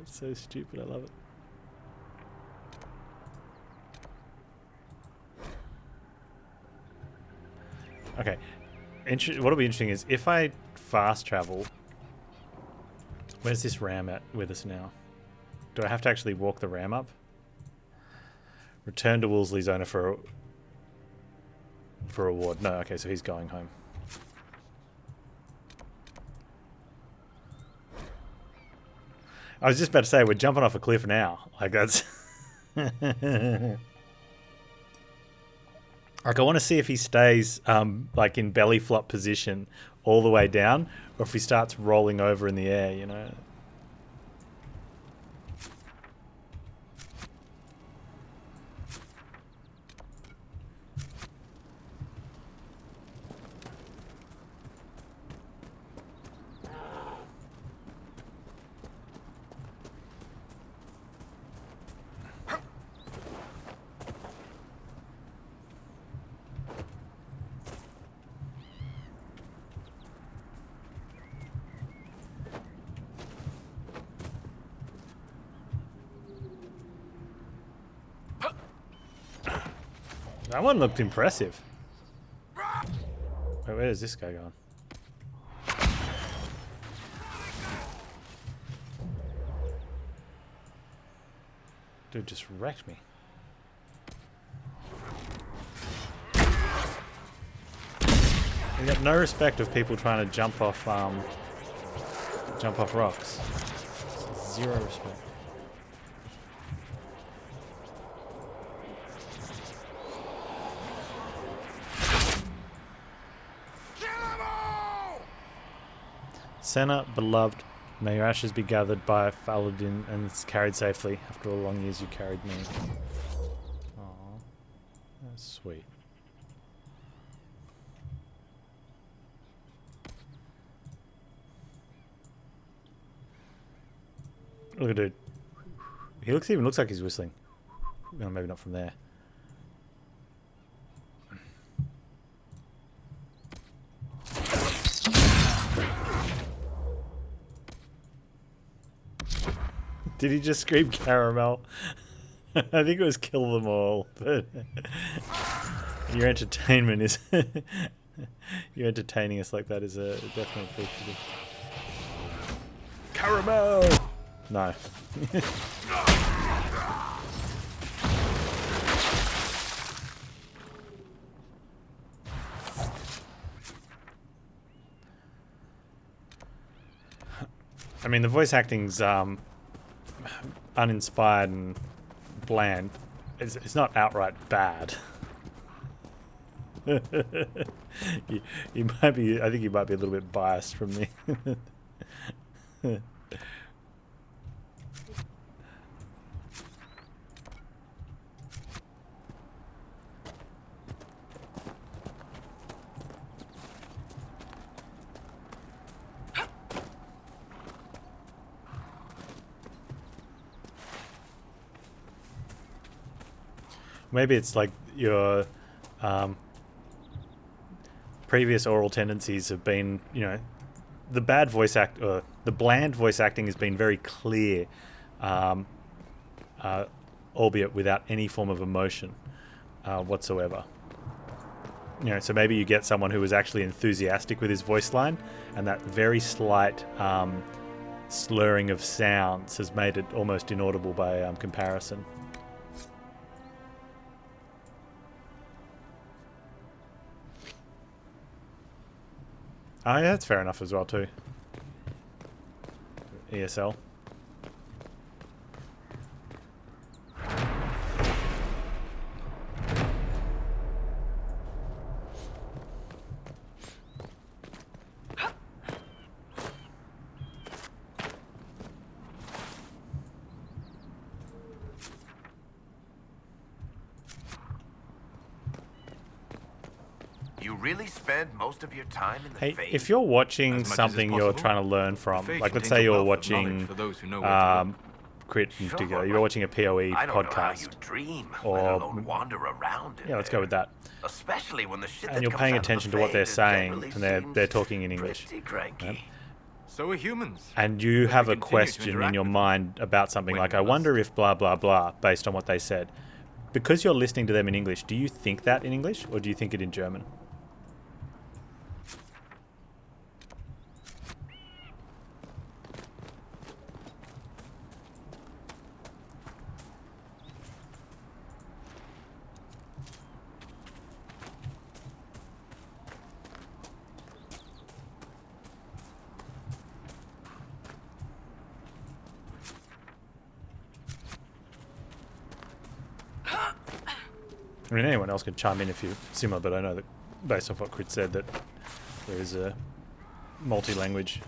It's so stupid, I love it. Okay, what'll be interesting is if I fast travel, where's this ram at with us now? Do I have to actually walk the ram up? Return to Wolseley's owner for reward. No, okay, so he's going home. I was just about to say, we're jumping off a cliff now. Like, that's... Like, I want to see if he stays, like, in belly flop position all the way down, or if he starts rolling over in the air, you know? That one looked impressive. Wait, where is this guy going? Dude just wrecked me. You got no respect of people trying to jump off rocks. Zero respect. Senna, beloved, may your ashes be gathered by Faladin and carried safely. After all the long years you carried me. Aww. That's sweet. Look at dude. He even looks like he's whistling. Well, maybe not from there. Did he just scream caramel? I think it was kill them all, but your entertainment is you entertaining us like that is a definitely appreciative. Caramel! No. I mean, the voice acting's uninspired and bland. It's not outright bad. you might be. I think you might be a little bit biased from me. Maybe it's like your previous oral tendencies have been, you know, the bland voice acting has been very clear, albeit without any form of emotion whatsoever. You know, so maybe you get someone who is actually enthusiastic with his voice line, and that very slight slurring of sounds has made it almost inaudible by comparison. Oh yeah, that's fair enough as well too. ESL. You really spend most of your time in the Hey, Fade? if you're watching As much as is something you're possible. trying to learn from, Fade like let's contains say a you're wealth of watching knowledge for those who know where to look. Crit in Sure, particular, but you're watching a PoE I don't know how you podcast. dream, or- let alone wander around in Yeah, let's there. go with that. Especially when the shit And that you're comes paying out of the attention to what they're Fade saying, generally and they're seems talking in English. pretty cranky. Right? So are humans. And you But have we a continue to question in interact your with them. mind about something When like, we I wonder must. if blah blah blah, based on what they said. Because you're listening to them in English, do you think that in English, or do you think it in German? I mean, anyone else can chime in if you're similar, but I know that based off what Crit said, that there is a multi-language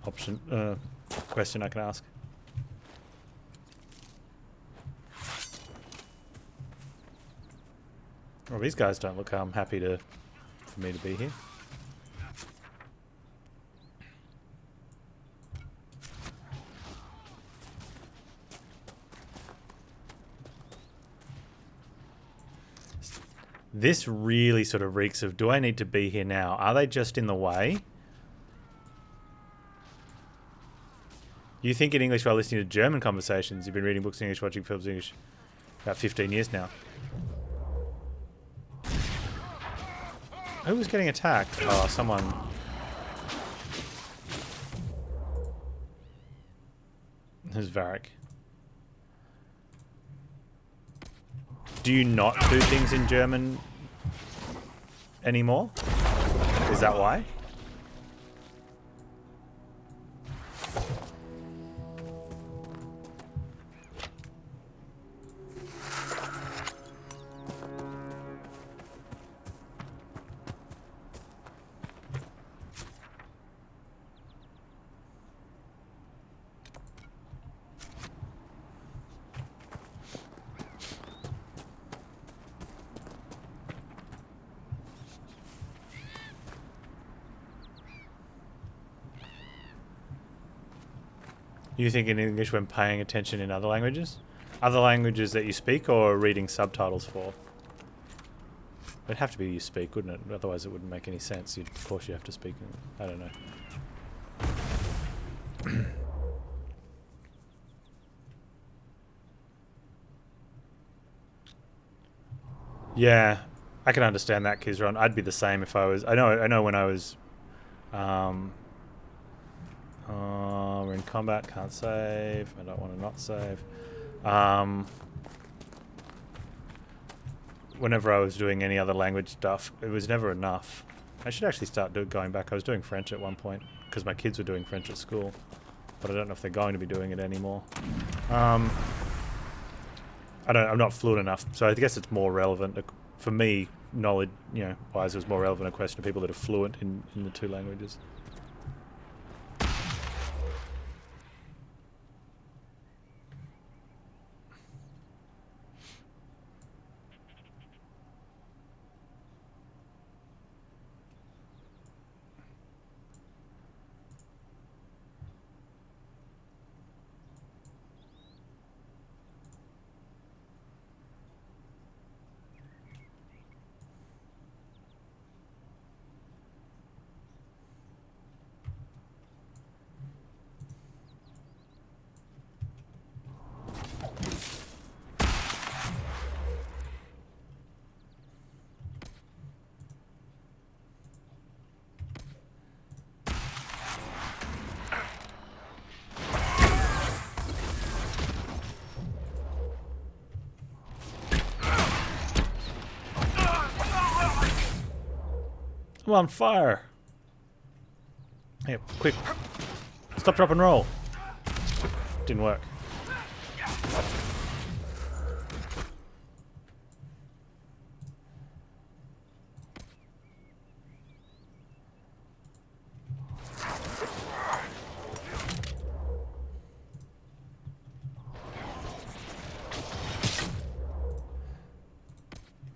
option question I can ask. Well, these guys don't look happy for me to be here. This really sort of reeks of, do I need to be here now? Are they just in the way? You think in English while listening to German conversations. You've been reading books in English, watching films in English about 15 years now. Who was getting attacked? Oh, someone. Who's Varric? Do you not do things in German anymore? Is that why? You think in English when paying attention in other languages? Other languages that you speak or reading subtitles for? It'd have to be you speak, wouldn't it? Otherwise it wouldn't make any sense. Of course you have to speak. I don't know. Yeah, I can understand that, Kizron. I'd be the same if I was... I know when I was... we're in combat, can't save. I don't want to not save. Whenever I was doing any other language stuff, it was never enough. I should actually start going back. I was doing French at one point because my kids were doing French at school, but I don't know if they're going to be doing it anymore. I'm not fluent enough, so I guess it's more relevant for me. Knowledge, wise, it was more relevant a question to people that are fluent in the two languages. on fire. Here, quick. Stop, drop, and roll. Didn't work.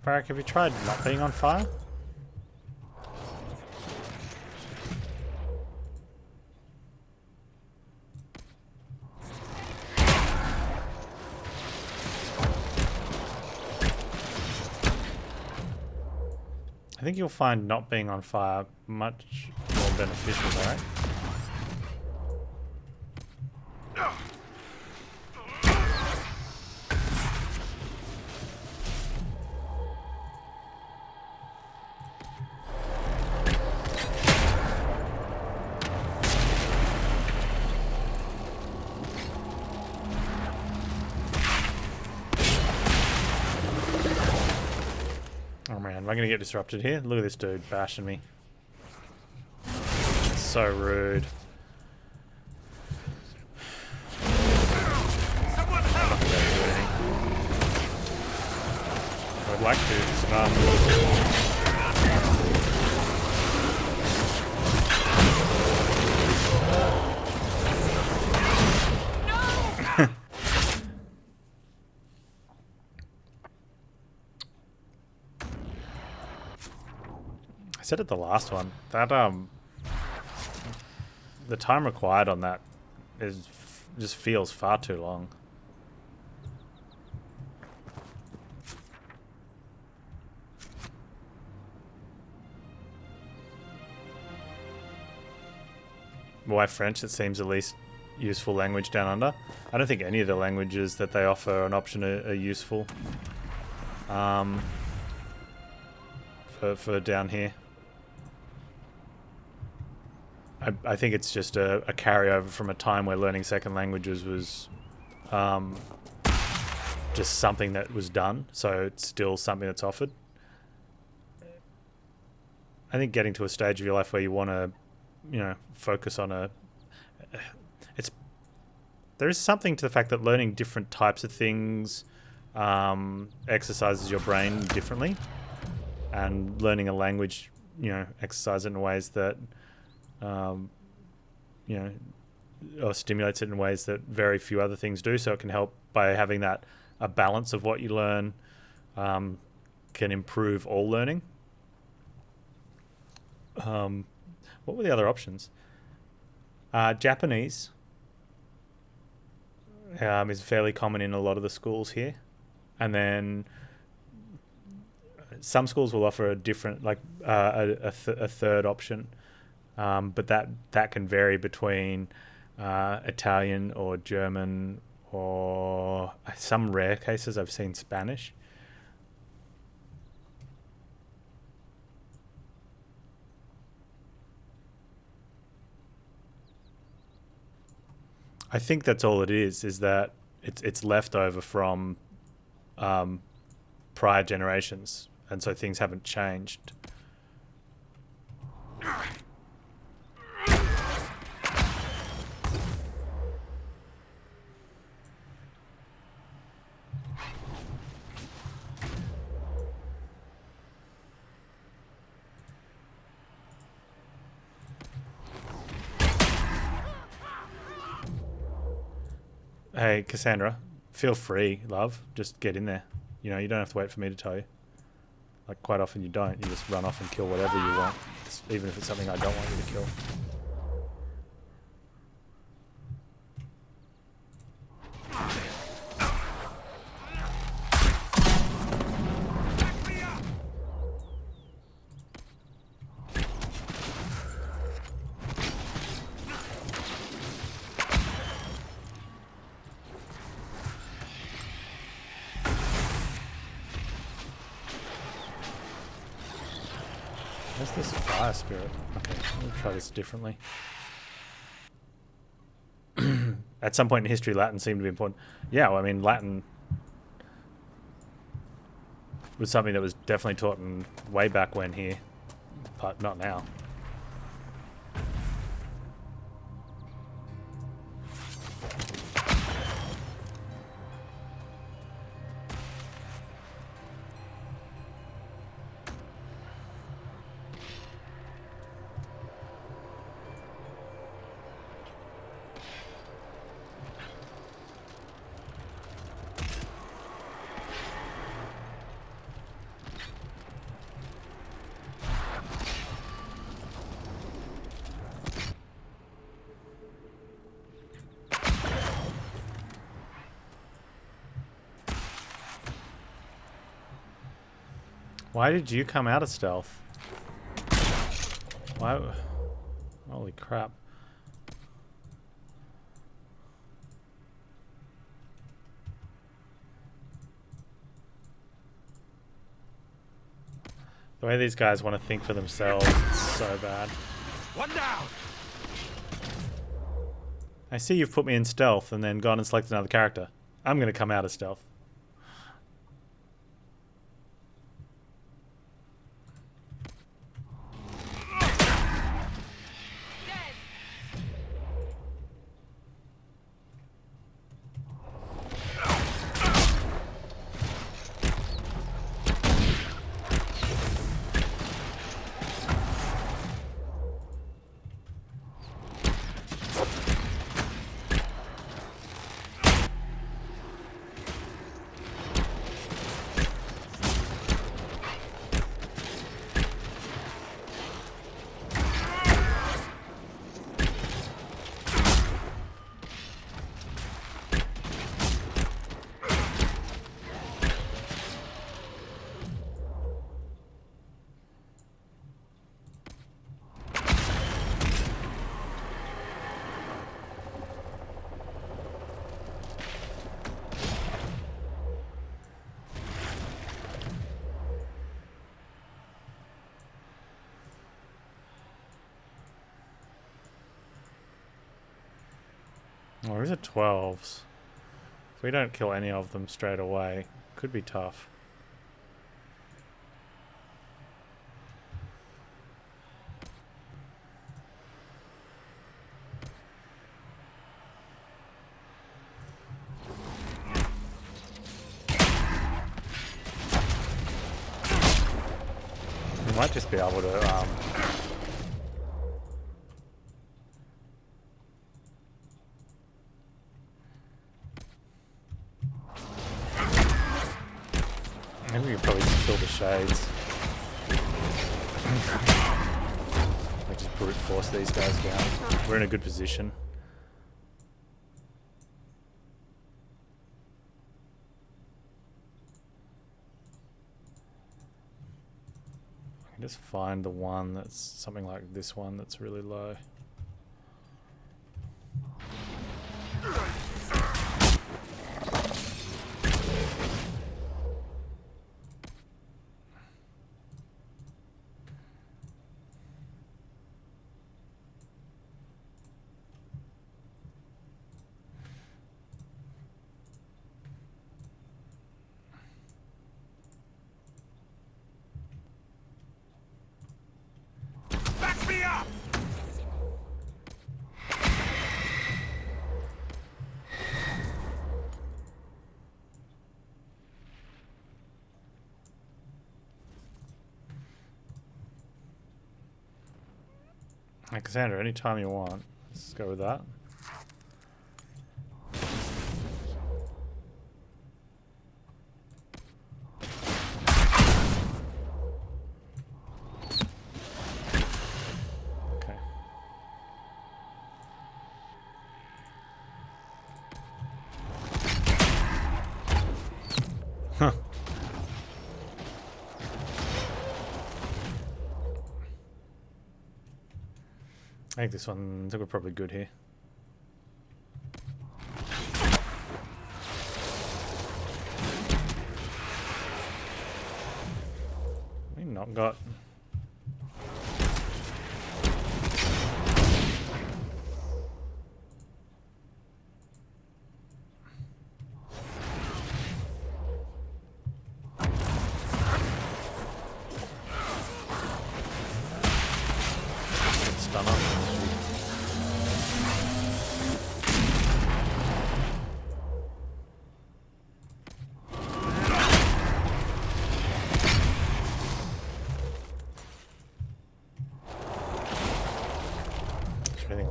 Varric, have you tried not being on fire? I think you'll find not being on fire much more beneficial, right? Am I going to get disrupted here? Look at this dude bashing me. So rude. I'd like to. I said it the last one. That the time required on that is just feels far too long. Why French? It seems the least useful language down under. I don't think any of the languages that they offer an option are useful for down here. I think it's just a carryover from a time where learning second languages was just something that was done, so it's still something that's offered. I think getting to a stage of your life where you want to, focus on there is something to the fact that learning different types of things exercises your brain differently, and learning a language, exercises it in ways that or stimulates it in ways that very few other things do. So it can help by having a balance of what you learn, can improve all learning. What were the other options? Japanese is fairly common in a lot of the schools here, and then some schools will offer a different, a third option. But that can vary between Italian or German, or some rare cases I've seen Spanish. I think that's all it is that it's left over from prior generations, and so things haven't changed. Hey, Cassandra, feel free, love. Just get in there. You don't have to wait for me to tell you. Like, quite often you don't. You just run off and kill whatever you want, even if it's something I don't want you to kill. What's this fire spirit? Okay, we'll try this differently. At some point in history, Latin seemed to be important. Yeah, well, I mean, Latin was something that was definitely taught in way back when here. but not now. Why did you come out of stealth? Why? Holy crap. The way these guys want to think for themselves is so bad. One down! I see you've put me in stealth and then gone and selected another character. I'm going to come out of stealth. Well, these are 12s. If we don't kill any of them straight away, could be tough. We might just be able to maybe we could probably just kill the shades. Like just brute force these guys down. We're in a good position. I can just find the one that's something like this one that's really low. Cassandra, anytime you want. Let's go with that. Okay. Huh. I think I think we're probably good here. We not got.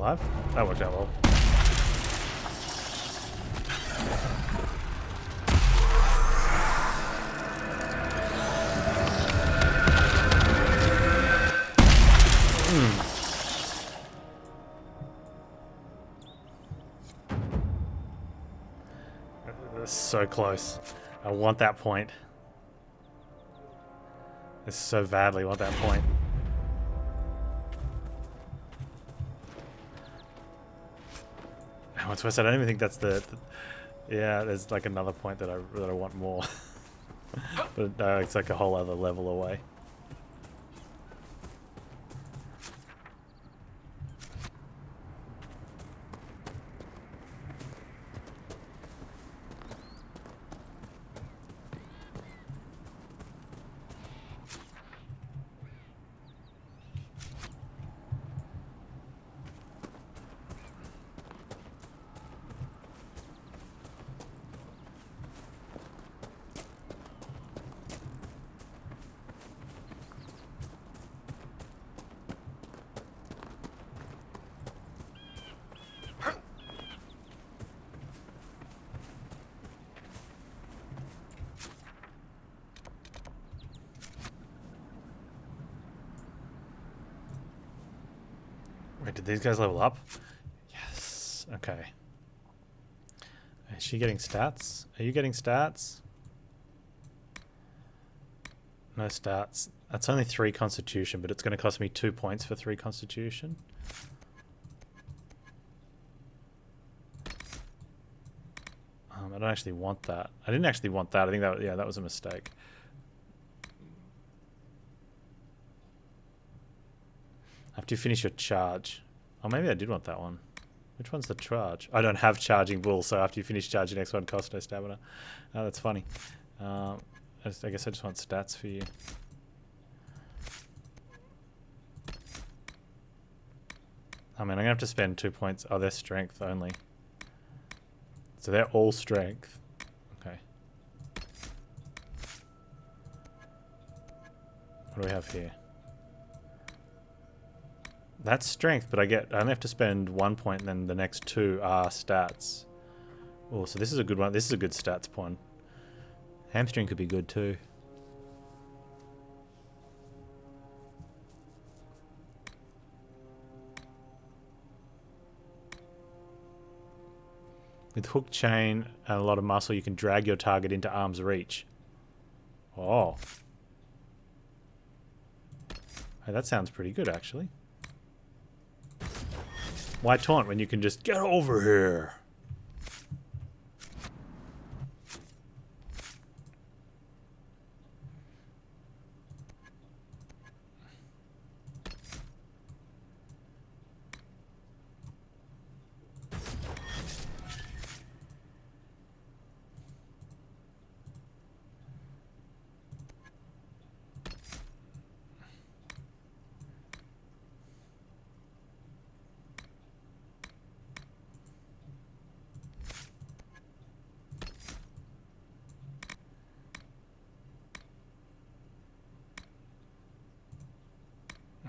alive. That worked out well. That's so close. I want that point. I so badly want that point. What's worse, I don't even think that's the yeah, there's like another point that I want more. But it's like a whole other level away. Wait, did these guys level up? Yes. Okay. Is she getting stats? Are you getting stats? No stats. That's only 3 constitution, but it's going to cost me 2 points for 3 constitution. I don't actually want that. I didn't actually want that. I think that, yeah, that was a mistake. After you finish your charge. Oh, maybe I did want that one. Which one's the charge? I don't have charging bull, so after you finish charging, next one costs no stamina. Oh, that's funny. I guess I just want stats for you. I mean, I'm going to have to spend 2 points. Oh, they're strength only. So they're all strength. Okay. What do we have here? That's strength, but I only have to spend 1 point, and then the next 2 are stats. Oh, so this is a good one. This is a good stats point. Hamstring could be good too. With hook chain and a lot of muscle, you can drag your target into arm's reach. Oh. Hey, that sounds pretty good, actually. Why taunt when you can just get over here?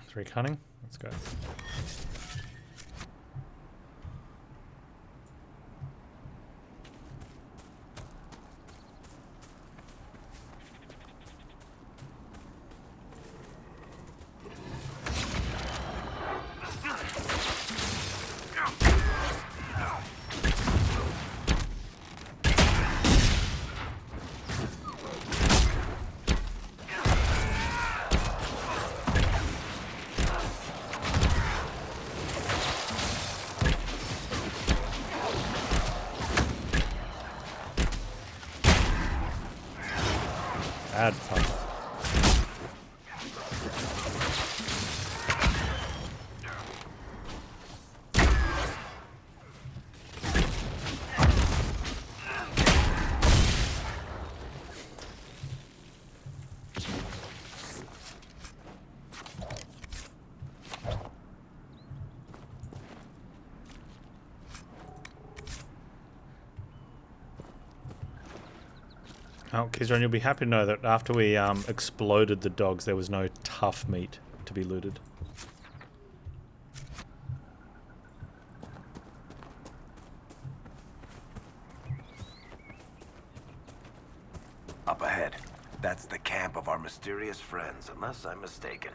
Three cunning. Let's go. Bad fun. Oh, Kizron, you'll be happy to know that after we exploded the dogs, there was no tough meat to be looted. That's the camp of our mysterious friends, unless I'm mistaken.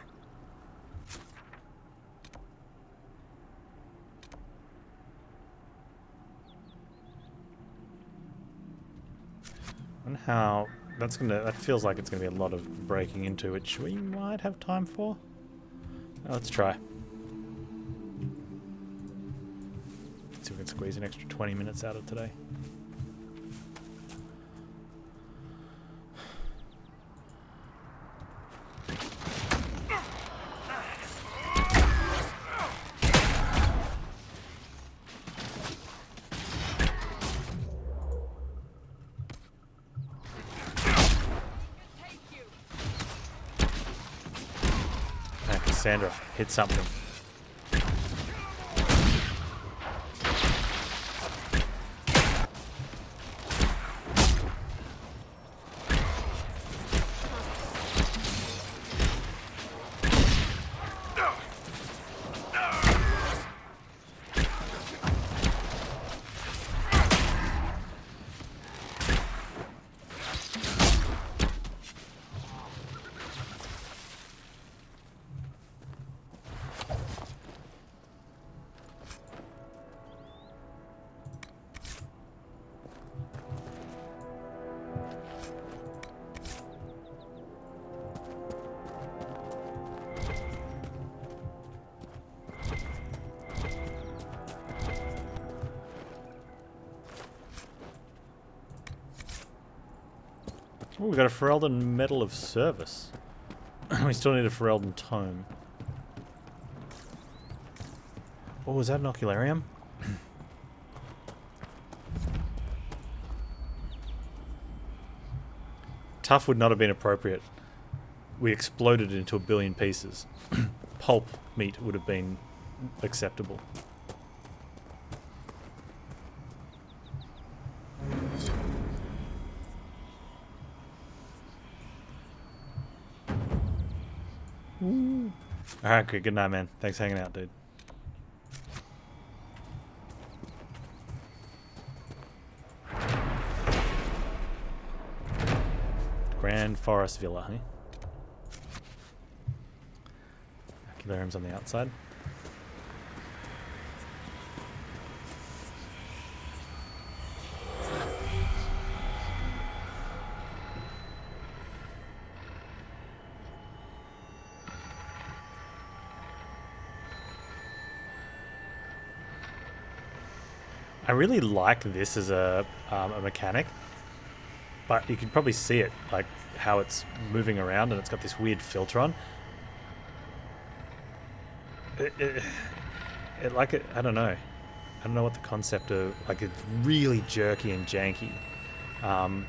And how that feels like it's gonna be a lot of breaking into, which we might have time for. Let's try. See if we can squeeze an extra 20 minutes out of today. Cassandra, hit something. Oh, we got a Ferelden Medal of Service. We still need a Ferelden Tome. Oh, is that an Ocularium? Tough would not have been appropriate. We exploded it into a billion pieces. Pulp meat would have been acceptable. Alright, good night, man. Thanks for hanging out, dude. Grand Forest Villa, huh? Ocularium's on the outside. I really like this as a mechanic, but you can probably see it, like how it's moving around and it's got this weird filter on. I don't know. I don't know what the concept of, like, it's really jerky and janky. And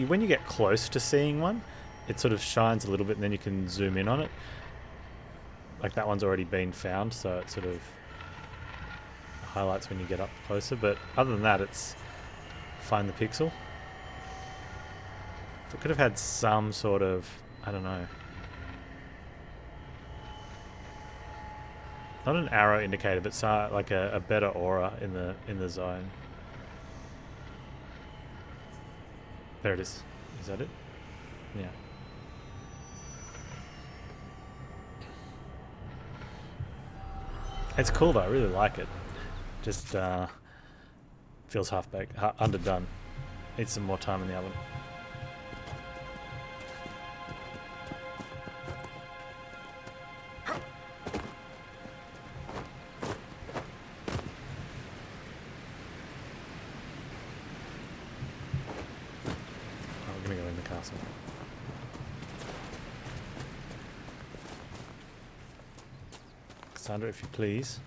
when you get close to seeing one, it sort of shines a little bit and then you can zoom in on it. Like that one's already been found, so it sort of highlights when you get up closer. But other than that, it's find the pixel. If it could have had some sort of, I don't know. Not an arrow indicator, but like a better aura in the zone. There it is. Is that it? Yeah. It's cool though. I really like it. Just feels half-baked, underdone. Needs some more time in the oven. Sandra, if you please.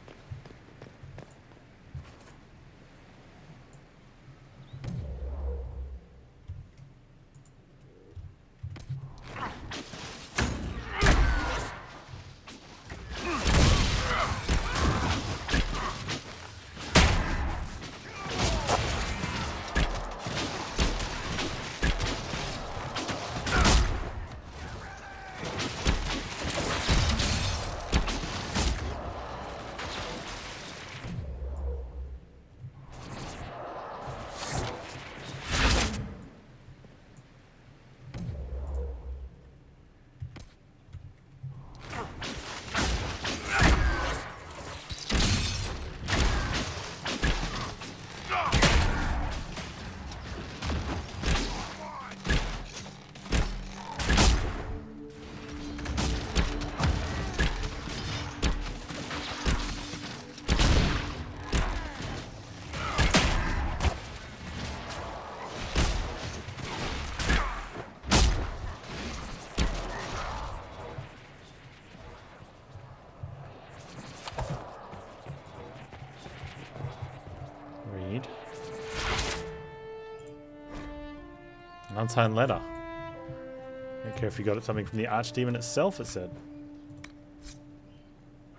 An unsigned letter. I don't care if you got it something from the Archdemon itself, it said.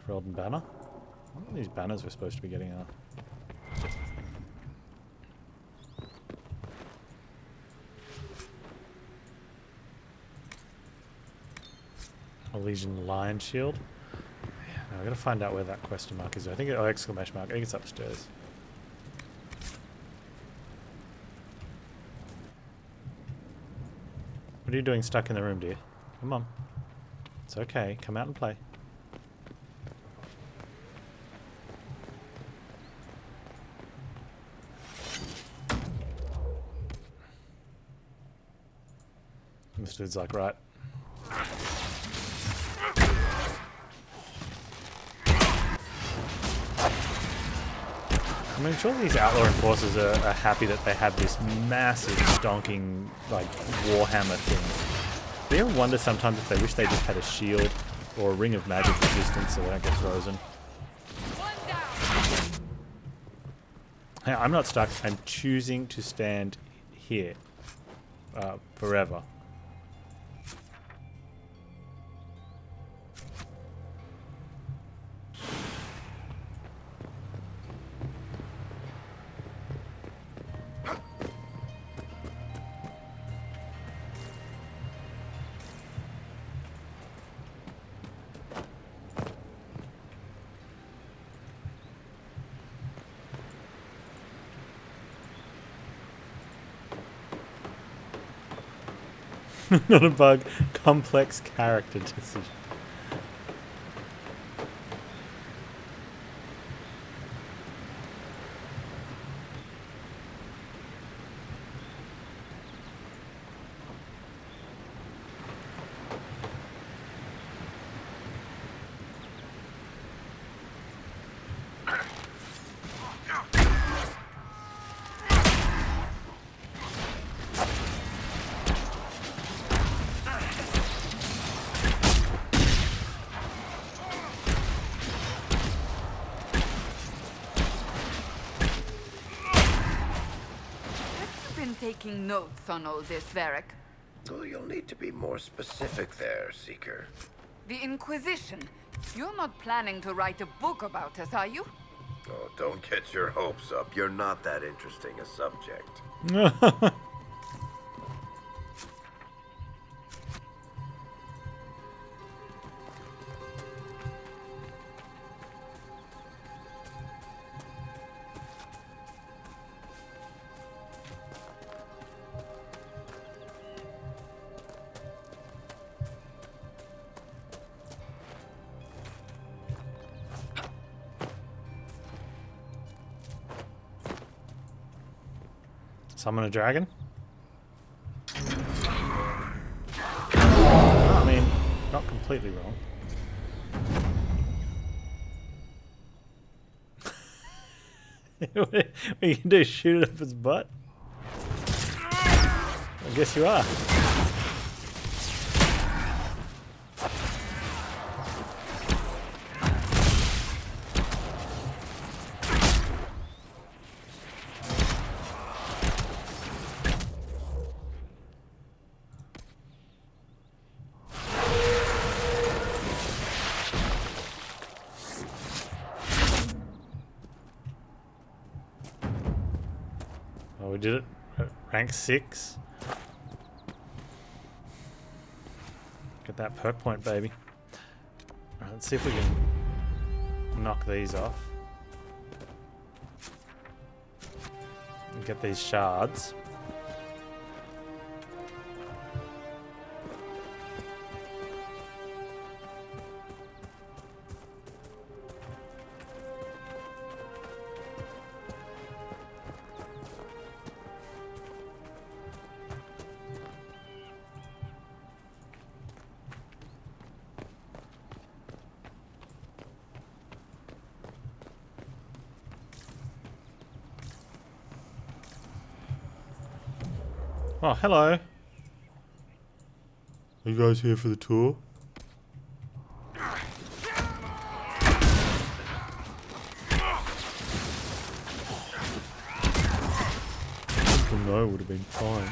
Herald and banner? What are these banners we're supposed to be getting are? Elysian Lion Shield. Now I gotta find out where that question mark is. I think exclamation mark. I think it's upstairs. What are you doing stuck in the room, dear? Come on. It's okay. Come out and play. This dude's like, right. I mean, sure these outlaw enforcers are happy that they have this massive stonking, like, warhammer thing. Do you ever wonder sometimes if they wish they just had a shield or a ring of magic resistance so they don't get frozen? Hey, I'm not stuck. I'm choosing to stand here forever. Not a bug. Complex character decision. Taking notes on all this, Varric. Oh, you'll need to be more specific there, Seeker. The Inquisition. You're not planning to write a book about us, are you? Oh, don't get your hopes up. You're not that interesting a subject. Summon a dragon? I mean, not completely wrong. What you can do is shoot it up his butt? I guess you are. We did it at rank 6. Get that perk point, baby. Alright, let's see if we can knock these off. And get these shards. Oh, hello. Are you guys here for the tour? Simple no would have been fine.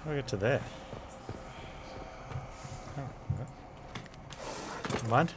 How do I get to there? Oh, okay. Mind?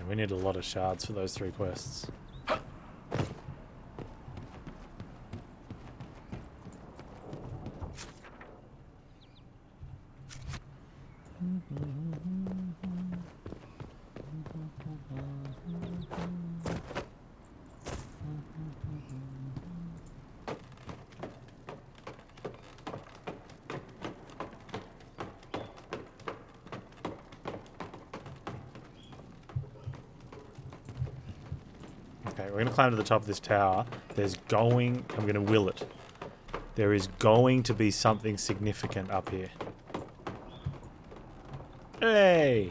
We need a lot of shards for those 3 quests. Okay, we're going to climb to the top of this tower. I'm going to will it. There is going to be something significant up here. Hey!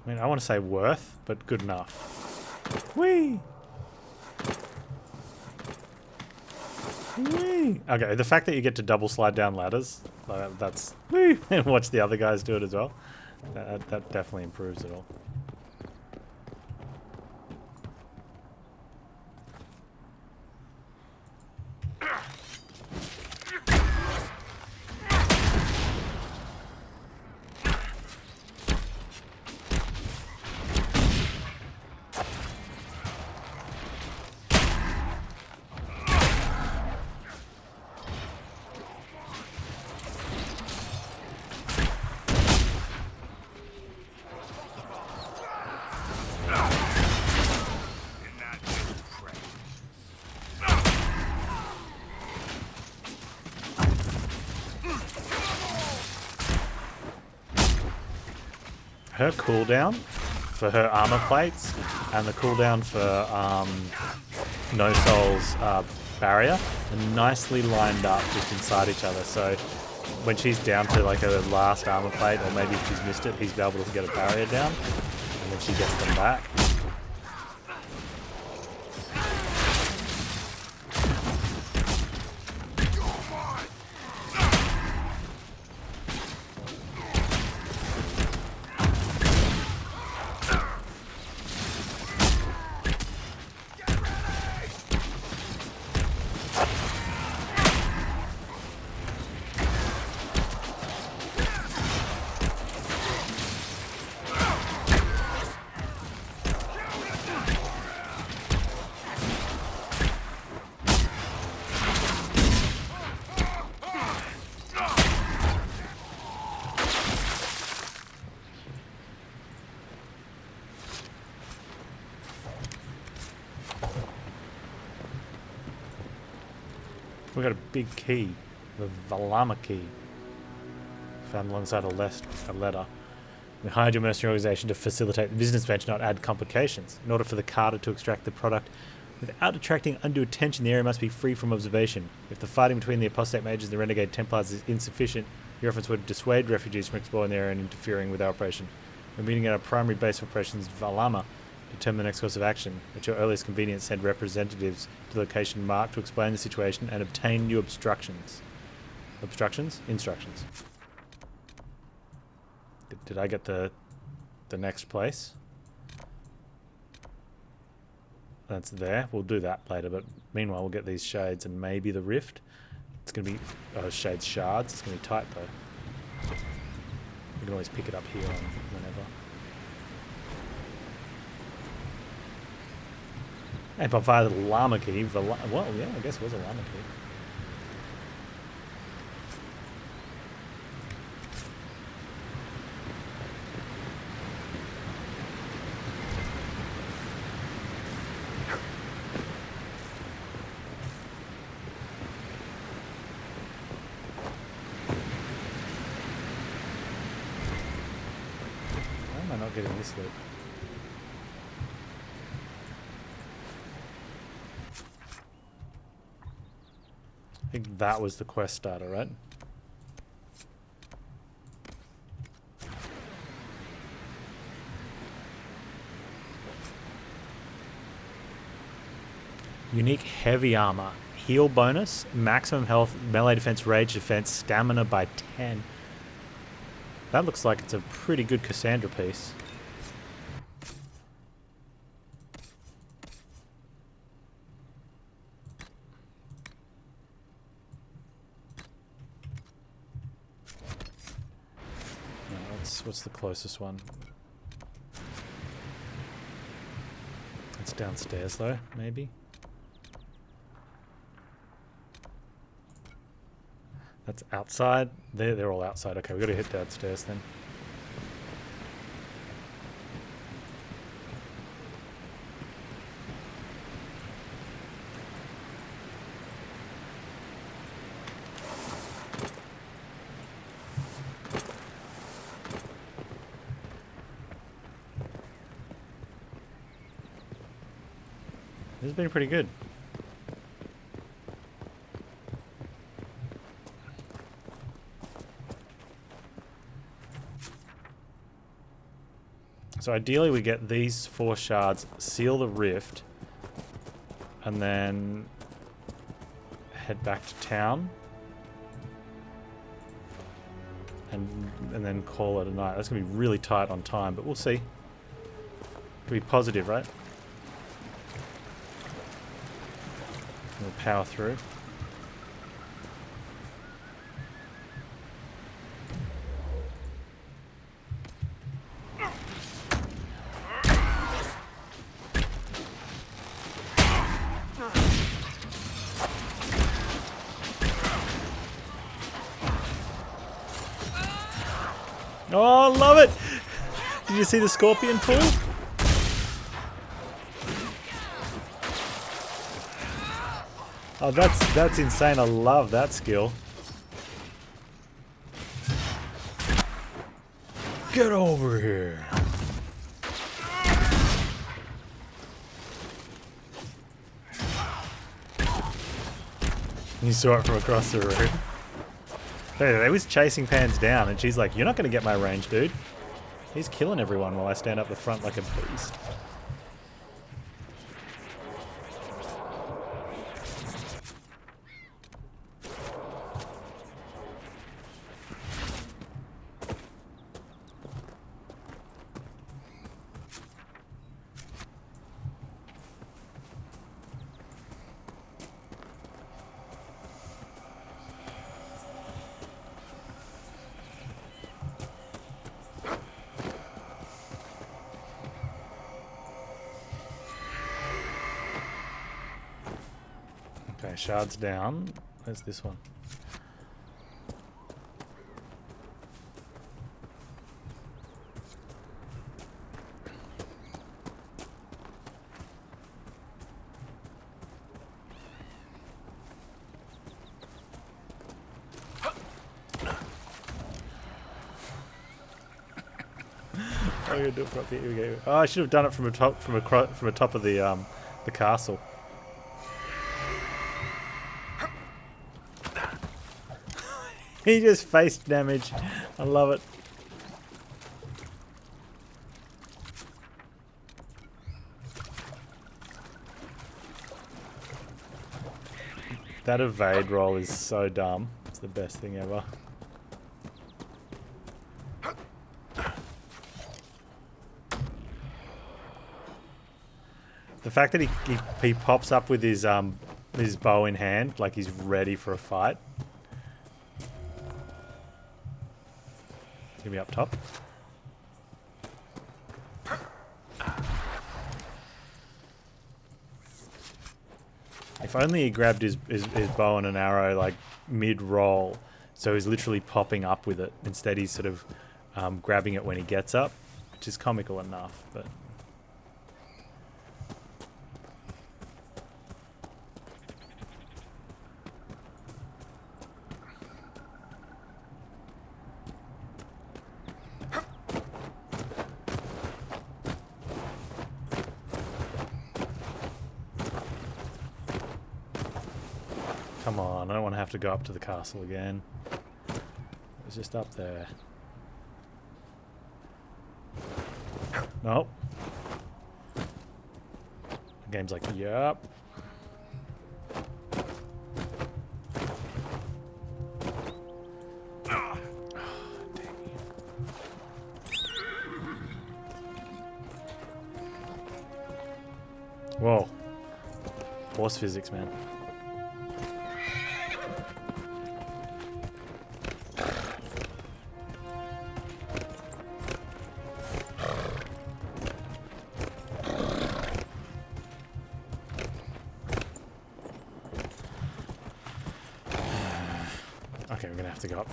I mean, I want to say worth, but good enough. Whee! Whee! Okay, the fact that you get to double slide down ladders, that's... Whee! And watch the other guys do it as well. That definitely improves it all. Her cooldown for her armor plates and the cooldown for No Soul's barrier are nicely lined up just inside each other. So when she's down to like her last armor plate, or maybe if she's missed it, he's able to get a barrier down, and then she gets them back. We got a big key, the Valama key, found alongside a letter. We hired your mercenary organization to facilitate the business venture, not add complications. In order for the carter to extract the product without attracting undue attention, the area must be free from observation. If the fighting between the apostate mages and the renegade Templars is insufficient, your efforts would dissuade refugees from exploring the area and interfering with our operation. We're meeting at our primary base of operations, Valama, to determine the next course of action. At your earliest convenience, send representatives to the location marked to explain the situation and obtain new instructions. Instructions. Did I get the next place? That's there. We'll do that later, but meanwhile we'll get these shades and maybe the rift. It's going to be shades shards. It's going to be tight though. You can always pick it up here on whenever. And but via the llama key, well, yeah, I guess it was a llama key. Why am I not getting this loot? I think that was the quest starter, right? Unique heavy armor. Heal bonus, maximum health, melee defense, rage defense, stamina by 10. That looks like it's a pretty good Cassandra piece. No, what's the closest one? It's downstairs though, maybe. That's outside. They're all outside. Okay, we've got to hit downstairs then. This has been pretty good. So ideally we get these 4 shards, seal the rift, and then head back to town. And then call it a night. That's going to be really tight on time, but we'll see. Could be positive, right? We'll power through. Oh, love it! Did you see the scorpion pull? Oh, that's insane. I love that skill. Get over here. You saw it from across the room. They was chasing Panz down, and she's like, "You're not going to get my range, dude." He's killing everyone while I stand up the front like a beast. Okay, shards down. Where's this one? Oh, you're gonna do it from up here. Here we go. Oh, I should have done it from a top, from a top of the castle. He just face damage. I love it. That evade roll is so dumb. It's the best thing ever. The fact that he pops up with his bow in hand, like he's ready for a fight. He's gonna be up top. If only he grabbed his bow and an arrow like mid-roll, so he's literally popping up with it. Instead he's sort of grabbing it when he gets up, which is comical enough, but... Come on, I don't want to have to go up to the castle again. It was just up there. Nope. The game's like, yup. Whoa. Force physics, man. Okay, we're gonna have to go up.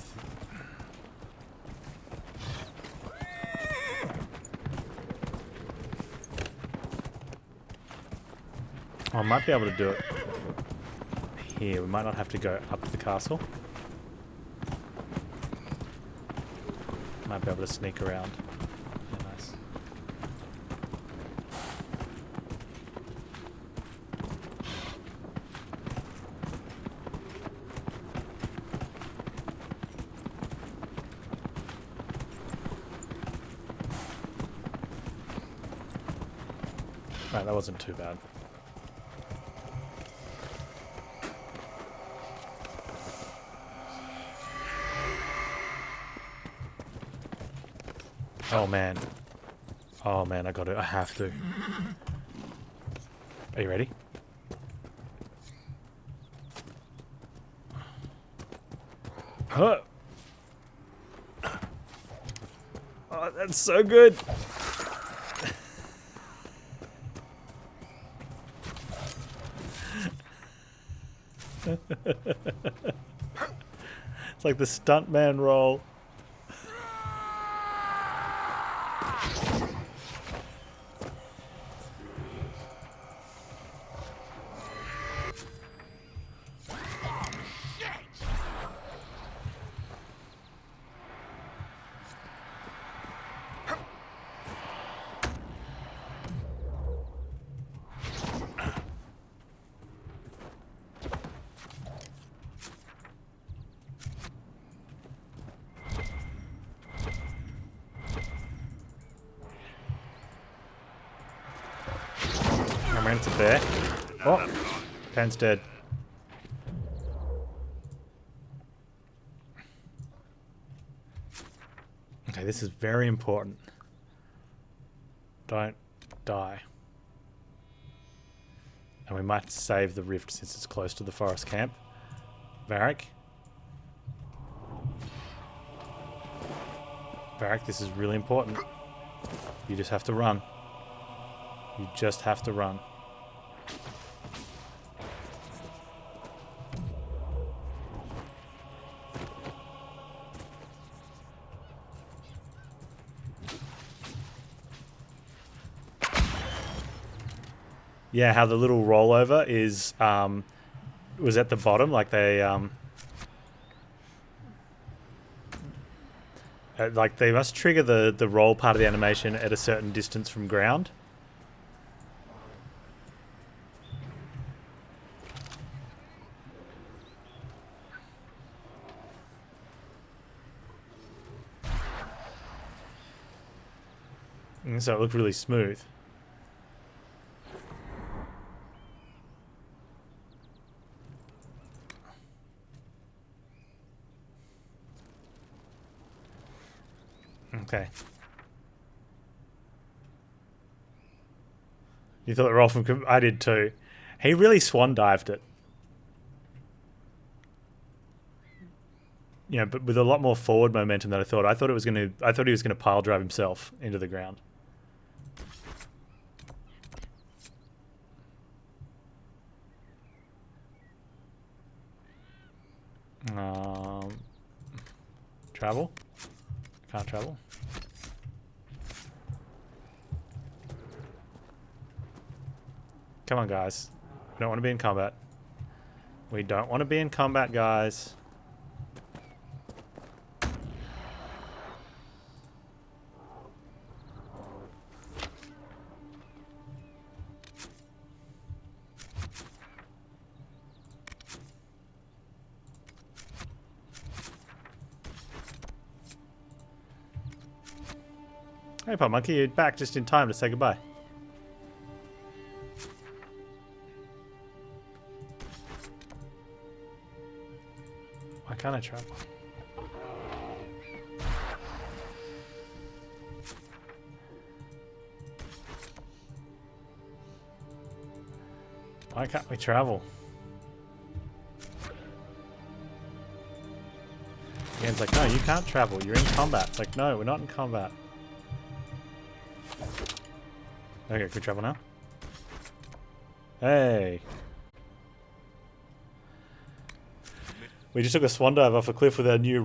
I might be able to do it here. We might not have to go up to the castle. Might be able to sneak around. Yeah, nice. Right, that wasn't too bad. Oh man. Oh man, I got it. I have to. Are you ready? Huh. Oh, that's so good. It's like the stuntman roll. I ran into there. Oh, Panz dead. Okay, this is very important. Don't die. And we might save the rift since it's close to the forest camp. Varric. Varric, this is really important. You just have to run. You just have to run. Yeah, how the little rollover is was at the bottom, like they like they must trigger the roll part of the animation at a certain distance from ground. And so it looked really smooth. Okay. You thought the roll from... I did too. He really swan dived it. You know, but with a lot more forward momentum than I thought. I thought he was gonna pile drive himself into the ground. Travel? Can't travel. Come on, guys. We don't want to be in combat. We don't want to be in combat, guys. Hey, Pop Monkey, you're back just in time to say goodbye. Why can't I travel? Why can't we travel? Ian's like, no, you can't travel. You're in combat. It's like, no, we're not in combat. Okay, can we travel now? Hey. We just took a swan dive off a cliff with our new